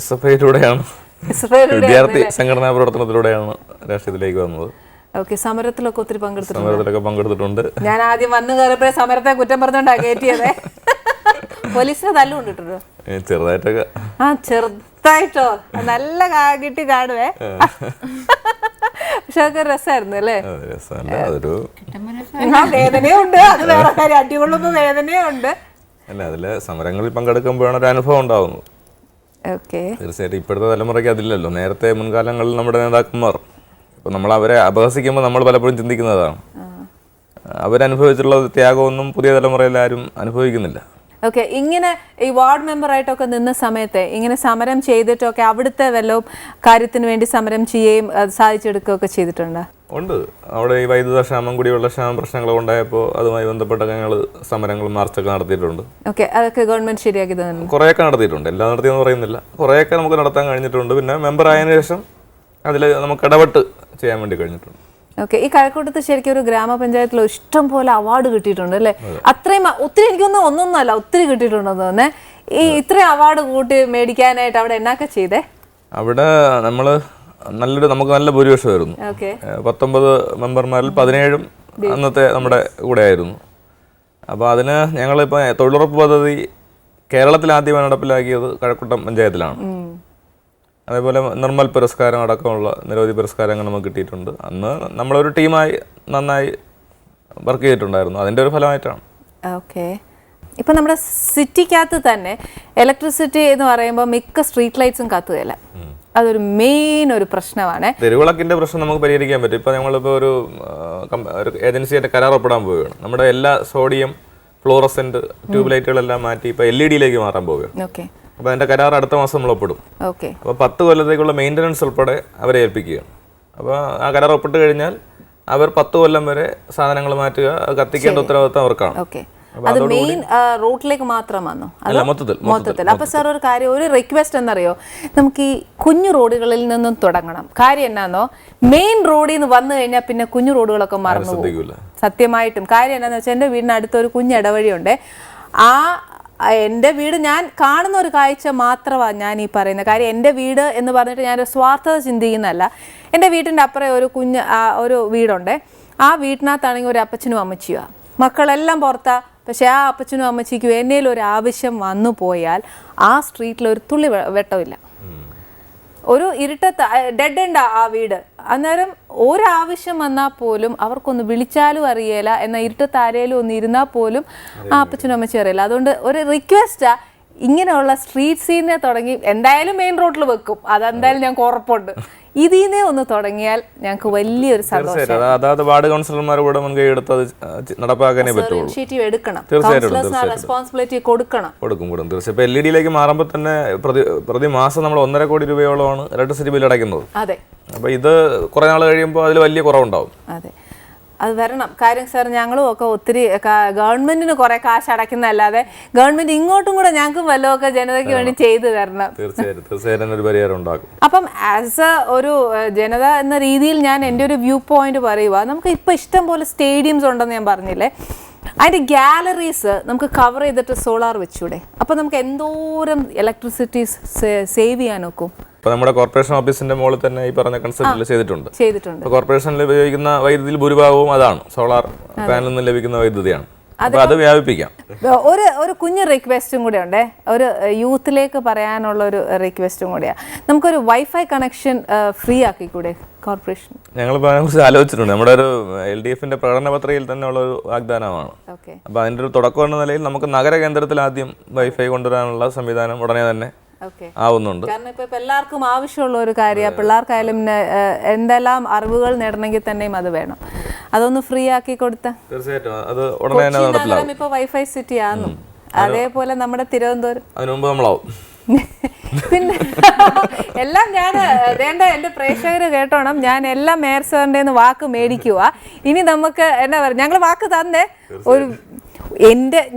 SFIയിലൂടെയാണ്, വിദ്യാർത്ഥി സംഘടനാ പ്രവർത്തനത്തിലൂടെയാണ് രാഷ്ട്രീയത്തിലേക്ക് വന്നത്. ഓക്കെ. സമരത്തിലൊക്കെ ഒത്തിരി പങ്കെടുത്തിട്ടുണ്ട്. ഞാൻ ആദ്യം വന്നു കയറിയപ്പോഴേ സമരത്തെ കുറ്റം പറഞ്ഞോണ്ടാ കയറ്റിയതേ. പോലീസിനെ തല്ലുകൊണ്ടിട്ടുണ്ടോ? ചെറുതായിട്ടൊക്കെ. ചെറുതായിട്ടോ? നല്ല കിട്ടി കാണുവേ. പക്ഷെ അതൊക്കെ രസമായിരുന്നു അല്ലേ? വേദനയുണ്ട്, അത് വേറെ കാര്യം. അടികൊള്ളുമ്പോ വേദനയുണ്ട്. അല്ല, അതില് സമരങ്ങളിൽ പങ്കെടുക്കുമ്പോഴാണ് ഒരു അനുഭവം ഉണ്ടാവുന്നത്. ഓക്കെ. തീർച്ചയായിട്ടും ഇപ്പോഴത്തെ തലമുറയ്ക്ക് അതില്ലല്ലോ. നേരത്തെ മുൻകാലങ്ങളിൽ നമ്മുടെ നേതാക്കന്മാർ, ഇപ്പൊ നമ്മൾ അവരെ അപഹസിക്കുമ്പോൾ നമ്മൾ പലപ്പോഴും ചിന്തിക്കുന്നതാണ്. അവരനുഭവിച്ചിട്ടുള്ള ത്യാഗമൊന്നും പുതിയ തലമുറയിൽ ആരും അനുഭവിക്കുന്നില്ല. ഓക്കെ. ഇങ്ങനെ ഈ വാർഡ് മെമ്പറായിട്ടൊക്കെ നിന്ന സമയത്ത് ഇങ്ങനെ സമരം ചെയ്തിട്ടൊക്കെ അവിടുത്തെ വല്ലതും കാര്യത്തിന് വേണ്ടി സമരം ചെയ്യുകയും സാധിച്ചെടുക്കുകയൊക്കെ ചെയ്തിട്ടുണ്ടോ? ഉണ്ട്. അവിടെ ഈ വൈദ്യുത ക്ഷാമം, കുടിവെള്ള ക്ഷാമം പ്രശ്നങ്ങൾ ഉണ്ടായപ്പോൾ അതുമായി ബന്ധപ്പെട്ടൊക്കെ ഞങ്ങൾ സമരങ്ങളും മാർച്ചൊക്കെ നടത്തിയിട്ടുണ്ട്. ഓക്കെ. അതൊക്കെ ഗവൺമെന്റ് ശരിയാക്കി തന്നെ കുറേയൊക്കെ നടത്തിയിട്ടുണ്ട്. എല്ലാം നടത്തിയെന്ന് പറയുന്നില്ല, കുറേയൊക്കെ നമുക്ക് നടത്താൻ കഴിഞ്ഞിട്ടുണ്ട്. പിന്നെ മെമ്പർ ആയതിനു ശേഷം അതിൽ നമുക്ക് ഇടപെട്ട് ചെയ്യാൻ വേണ്ടി കഴിഞ്ഞിട്ടുണ്ട്. ഓക്കെ. ഈ കഴക്കൂട്ടത്ത് ശരിക്കും ഒരു ഗ്രാമപഞ്ചായത്തിൽ ഇഷ്ടം പോലെ അവാർഡ് കിട്ടിയിട്ടുണ്ട് അല്ലേ? അത്രയും ഒത്തിരി, എനിക്കൊന്നും ഒന്നൊന്നല്ല, ഒത്തിരി കിട്ടിയിട്ടുണ്ടെന്ന് തോന്നേ. ഈ ഇത്രയും അവാർഡ് കൂട്ടി മേടിക്കാനായിട്ട് അവിടെ എന്നൊക്കെ ചെയ്തേ? അവിടെ നമുക്ക് നല്ല ഭൂരിപക്ഷമായിരുന്നു. 19 മെമ്പർമാരിൽ 17 അന്നത്തെ നമ്മുടെ കൂടെ ആയിരുന്നു. അപ്പോൾ അതിന് ഞങ്ങളിപ്പോൾ തൊഴിലുറപ്പ് പദ്ധതി കേരളത്തിൽ ആദ്യമായി നടപ്പിലാക്കിയത് കഴക്കൂട്ടം പഞ്ചായത്തിലാണ്. അതേപോലെ നിർമ്മൽ പുരസ്കാരം അടക്കമുള്ള നിരവധി പുരസ്കാരങ്ങൾ നമുക്ക് കിട്ടിയിട്ടുണ്ട്. അന്ന് നമ്മളൊരു ടീമായി നന്നായി വർക്ക് ചെയ്തിട്ടുണ്ടായിരുന്നു. അതിൻ്റെ ഒരു ഫലമായിട്ടാണ്. ഓക്കെ. ഇപ്പം നമ്മുടെ സിറ്റിക്കകത്ത് തന്നെ ഇലക്ട്രിസിറ്റി എന്ന് പറയുമ്പോൾ മിക്ക സ്ട്രീറ്റ് ലൈറ്റ്സും കത്തുകയില്ല. അതൊരു മെയിൻ ഒരു പ്രശ്നമാണ്. തെരുവിളക്കിൻ്റെ പ്രശ്നം നമുക്ക് പരിഹരിക്കാൻ പറ്റും. ഇപ്പം നമ്മളിപ്പോൾ ഒരു ഏജൻസിയായിട്ട് കരാർ ഒപ്പിടാൻ പോവുകയാണ്. നമ്മുടെ എല്ലാ സോഡിയം ഫ്ലോറസെന്റ് ട്യൂബ് ലൈറ്റുകളെല്ലാം മാറ്റി ഇപ്പോൾ LED മാറാൻ പോവുകയാണ്. ഓക്കെ. അപ്പോൾ അതിൻ്റെ കരാർ അടുത്ത മാസം നമ്മൾ ഒപ്പിടും. ഓക്കെ. അപ്പോൾ 10 കൊല്ലത്തേക്കുള്ള മെയിൻ്റനൻസ് ഉൾപ്പെടെ അവരെ ഏൽപ്പിക്കുകയാണ്. അപ്പോൾ ആ കരാർ ഒപ്പിട്ട് കഴിഞ്ഞാൽ അവർ 10 കൊല്ലം വരെ സാധനങ്ങൾ മാറ്റുക, കത്തിക്കേണ്ട ഉത്തരവാദിത്തം അവർക്കാണ്. ഓക്കെ. അത് മെയിൻ റോഡിലേക്ക് മാത്രമാണോ? അല്ല, മൊത്തത്തിൽ. അപ്പൊ സാർ ഒരു കാര്യം, ഒരു റിക്വസ്റ്റ് എന്നറിയോ, നമുക്ക് ഈ കുഞ്ഞു റോഡുകളിൽ നിന്നും തുടങ്ങണം. കാര്യം എന്നാന്നോ, മെയിൻ റോഡിൽ നിന്ന് വന്നു കഴിഞ്ഞാൽ പിന്നെ കുഞ്ഞു റോഡുകളൊക്കെ മറന്നു പോകും. സത്യമായിട്ടും. കാര്യം എന്നാന്ന് വെച്ചാൽ എൻ്റെ വീടിന് അടുത്തൊരു കുഞ്ഞ് ഇടവഴിയുണ്ട്. എൻ്റെ വീട് ഞാൻ കാണുന്ന ഒരു കാഴ്ച മാത്രമാണ് ഞാൻ ഈ പറയുന്നത്. കാര്യം എൻ്റെ വീട് എന്ന് പറഞ്ഞിട്ട് ഞാനൊരു സ്വാർത്ഥത ചിന്തിക്കുന്നതല്ല. എൻ്റെ വീട്ടിൻ്റെ അപ്പുറം ഒരു വീടുണ്ട്. ആ വീട്ടിനകത്താണെങ്കിൽ ഒരു അപ്പച്ചനും അമ്മച്ചിയുമാണ്. മക്കളെല്ലാം പുറത്താ. പക്ഷെ ആ അപ്പച്ചനും അമ്മച്ചിക്കും എന്നേലും ഒരു ആവശ്യം വന്നു പോയാൽ ആ സ്ട്രീറ്റിൽ ഒരു തുള്ളി വെട്ടമില്ല. ഒരു ഇരുട്ടത്ത് ഡെഡ് എൻഡാ ആ വീട്. അന്നേരം ഒരാവശ്യം വന്നാൽ പോലും അവർക്കൊന്ന് വിളിച്ചാലും അറിയില്ല, എന്നാൽ ഇരുട്ടത്ത് ആരേലും ഒന്ന് ഇരുന്നാൽ പോലും ആ അപ്പച്ചനും അമ്മച്ചും അറിയില്ല. അതുകൊണ്ട് ഒരു റിക്വസ്റ്റാ, ഇങ്ങനെയുള്ള സ്ട്രീറ്റ് സീനെ തുടങ്ങി എന്തായാലും മെയിൻ റോഡിൽ വെക്കും, അതെന്തായാലും ഞങ്ങൾക്ക് ഉറപ്പുണ്ട്. ഇതിനെ ഒന്ന് തുടങ്ങിയാൽ ഞങ്ങൾക്ക് വലിയൊരു സന്തോഷം. അതായത് വാർഡ് കൗൺസിലർമാർ കൂടെ മുൻകൈ എടുത്ത് അത് നടപ്പാക്കാനേ പറ്റുള്ളൂ. ഇനിഷ്യേറ്റീവ് എടുക്കണം, കൗൺസിലേഴ്സിന് റെസ്പോൺസിബിലിറ്റി കൊടുക്കണം. തീർച്ചയായും. ഇപ്പൊ LED മാറുമ്പോൾ തന്നെ പ്രതിമാസം നമ്മൾ 1.5 കോടി രൂപയോളമാണ് ഇലക്ട്രിസിറ്റി ബില്ല് അടയ്ക്കുന്നത്. അതെ. അപ്പൊ ഇത് കുറെ നാൾ കഴിയുമ്പോൾ അതിൽ വലിയ കുറവുണ്ടാവും. അതെ, അത് വരണം. കാര്യം സാർ, ഞങ്ങളും ഒക്കെ ഒത്തിരി ഗവൺമെന്റിന് കുറെ കാശ് അടയ്ക്കുന്നതല്ലാതെ ഗവൺമെന്റ് ഇങ്ങോട്ടും കൂടെ ഞങ്ങൾക്ക് വല്ലതൊക്കെ ജനതയ്ക്ക് വേണ്ടി ചെയ്തു തരണം. തീർച്ചയായിട്ടും ഒരു പരിഹാരം ഉണ്ടാക്കും. അപ്പം ആസ് ഒരു ജനത എന്ന രീതിയിൽ ഞാൻ എൻ്റെ ഒരു വ്യൂ പോയിന്റ് പറയുക, നമുക്ക് ഇപ്പം ഇഷ്ടം പോലെ സ്റ്റേഡിയംസ് ഉണ്ടെന്ന് ഞാൻ പറഞ്ഞില്ലേ. അതിൻ്റെ ഗാലറീസ് നമുക്ക് കവർ ചെയ്തിട്ട് സോളാർ വെച്ചൂടെ? അപ്പോൾ നമുക്ക് എന്തോരം ഇലക്ട്രിസിറ്റി സേവ് ചെയ്യാൻ നോക്കും. ഇപ്പോൾ നമ്മുടെ കോർപ്പറേഷൻ ഓഫീസിന്റെ മുകളിൽ തന്നെ ഈ പറഞ്ഞ കൺസെപ്റ്റിൽ ചെയ്തിട്ടുണ്ട്. കോർപ്പറേഷനിൽ ഉപയോഗിക്കുന്ന വൈദ്യുതിയിൽ ഭൂരിഭാഗവും അതാണ്, സോളാർ പാനലിൽ നിന്ന് ലഭിക്കുന്ന വൈദ്യുതിയാണ്. അപ്പോൾ അത് വ്യാപിപ്പിക്കാം. ഒരു കുഞ്ഞു റിക്വസ്റ്റും കൂടെ ഉണ്ടേ, ഒരു യൂത്തിലേക്ക് പറയാനുള്ള ഒരു റിക്വസ്റ്റും കൂടെയാണ്. നമുക്കൊരു വൈഫൈ കണക്ഷൻ ഫ്രീ ആക്കിക്കൂടെ കോർപ്പറേഷൻ? ഞങ്ങളിപ്പോൾ അതിനെക്കുറിച്ച് ആലോചിച്ചിട്ടുണ്ട്. നമ്മുടെ ഒരു LDF-ന്റെ പ്രകടന പത്രികയിൽ തന്നെ ഉള്ള ഒരു വാഗ്ദാനമാണ്. അപ്പോൾ അതിൻ്റെ ഒരു തുടക്കം എന്ന നിലയിൽ നമുക്ക് നഗര കേന്ദ്രത്തിൽ ആദ്യം വൈഫൈ കൊണ്ടുവരാനുള്ള സംവിധാനം ഉടനെ തന്നെ ആവുന്നുണ്ട്. കാരണം ഇപ്പൊ എല്ലാവർക്കും ആവശ്യമുള്ള ഒരു കാര്യമാണ്. പിള്ളേർക്കായാലും എന്തെല്ലാം അറിവുകൾ നേടണമെങ്കിൽ തന്നെയും അത് വേണം. അതൊന്ന് ഫ്രീ ആക്കി കൊടുത്താൽ തീർച്ചയായിട്ടും അത് ഉടനെ തന്നെ നടപ്പിലാവും. ഇപ്പൊ വൈഫൈ സിറ്റി ആണെന്നും അതേപോലെ നമ്മുടെ തിരുവനന്തപുരം അതിനു മുമ്പ് നമ്മളാവും. പിന്നെ എല്ലാം ഞാൻ വേണ്ട, എൻ്റെ പ്രേക്ഷകർ കേട്ടോണം, ഞാൻ എല്ലാം മേയർ സാറിൻ്റെ വാക്ക് മേടിക്കുക. ഇനി നമുക്ക് എന്നാ പറയുക, ഞങ്ങൾ വാക്ക് തന്നേ ഒരു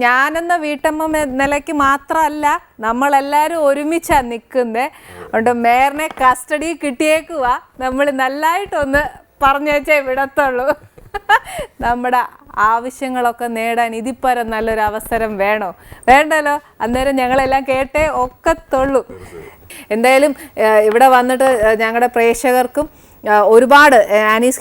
ഞാനെന്ന വീട്ടമ്മ നിലയ്ക്ക് മാത്രമല്ല, നമ്മളെല്ലാവരും ഒരുമിച്ചാണ് നിൽക്കുന്നത്. അതുകൊണ്ട് മേയറിനെ കസ്റ്റഡി കിട്ടിയേക്കുക. നമ്മൾ നല്ലതായിട്ടൊന്ന് പറഞ്ഞേച്ചേ വിടത്തുള്ളൂ. നമ്മുടെ ആവശ്യങ്ങളൊക്കെ നേടാൻ ഇതിപ്പരം നല്ലൊരു അവസരം വേണ്ടല്ലോ? അന്നേരം ഞങ്ങളെല്ലാം കേട്ടേ ഒക്കത്തുള്ളൂ. എന്തായാലും ഇവിടെ വന്നിട്ട് ഞങ്ങളുടെ പ്രേക്ഷകർക്കും ഒരുപാട് ആനീസ്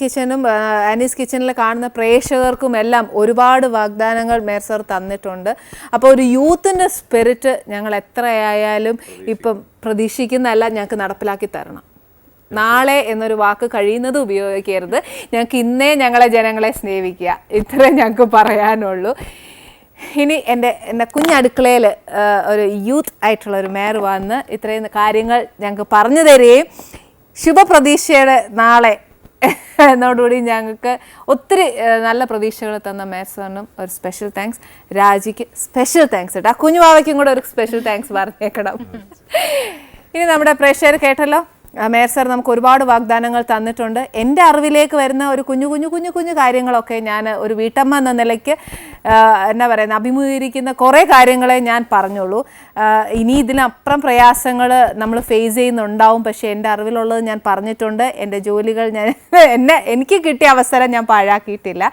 കിച്ചണിൽ കാണുന്ന പ്രേക്ഷകർക്കും എല്ലാം ഒരുപാട് വാഗ്ദാനങ്ങൾ മേയർ സർ തന്നിട്ടുണ്ട്. അപ്പോൾ ഒരു യൂത്തിൻ്റെ സ്പിരിറ്റ് ഞങ്ങൾ എത്രയായാലും ഇപ്പം പ്രതീക്ഷിക്കുന്നതല്ല, ഞങ്ങൾക്ക് നടപ്പിലാക്കി തരണം. നാളെ എന്നൊരു വാക്ക് കഴിയുന്നത് ഉപയോഗിക്കരുത്. ഞങ്ങൾക്ക് ഇന്നേ ഞങ്ങളെ ജനങ്ങളെ സ്നേഹിക്കുക, ഇത്രേ ഞങ്ങൾക്ക് പറയാനുള്ളൂ. ഇനി എൻ്റെ കുഞ്ഞടുക്കളയിൽ ഒരു യൂത്ത് ആയിട്ടുള്ള ഒരു മേയർ വന്ന് ഇത്രയും കാര്യങ്ങൾ ഞങ്ങൾക്ക് പറഞ്ഞു തരികയും ശുഭപ്രതീക്ഷയുടെ നാളെ എന്നോടുകൂടി ഞങ്ങൾക്ക് ഒത്തിരി നല്ല പ്രതീക്ഷകൾ തന്ന മേയർ സാറിനും ഒരു സ്പെഷ്യൽ താങ്ക്സ്. രാജിക്ക് സ്പെഷ്യൽ താങ്ക്സ് കേട്ടോ. ആ കുഞ്ഞുവാവയ്ക്കും കൂടെ ഒരു സ്പെഷ്യൽ താങ്ക്സ് പറഞ്ഞേക്കണം. ഇനി നമ്മുടെ പ്രേക്ഷകർ കേട്ടല്ലോ, മേയർ സാർ നമുക്ക് ഒരുപാട് വാഗ്ദാനങ്ങൾ തന്നിട്ടുണ്ട്. എൻ്റെ അറിവിലേക്ക് വരുന്ന ഒരു കുഞ്ഞു കാര്യങ്ങളൊക്കെ ഞാൻ ഒരു വീട്ടമ്മ എന്ന നിലയ്ക്ക് എന്നാ പറയുന്നത് അഭിമുഖീകരിക്കുന്ന കുറേ കാര്യങ്ങളെ ഞാൻ പറഞ്ഞോളൂ. ഇനി ഇതിനപ്പുറം പ്രയാസങ്ങൾ നമ്മൾ ഫേസ് ചെയ്യുന്നുണ്ടാവും. പക്ഷേ എൻ്റെ അറിവിലുള്ളത് ഞാൻ പറഞ്ഞിട്ടുണ്ട്. എൻ്റെ ജോലികൾ എനിക്ക് കിട്ടിയ അവസരം ഞാൻ പാഴാക്കിയിട്ടില്ല.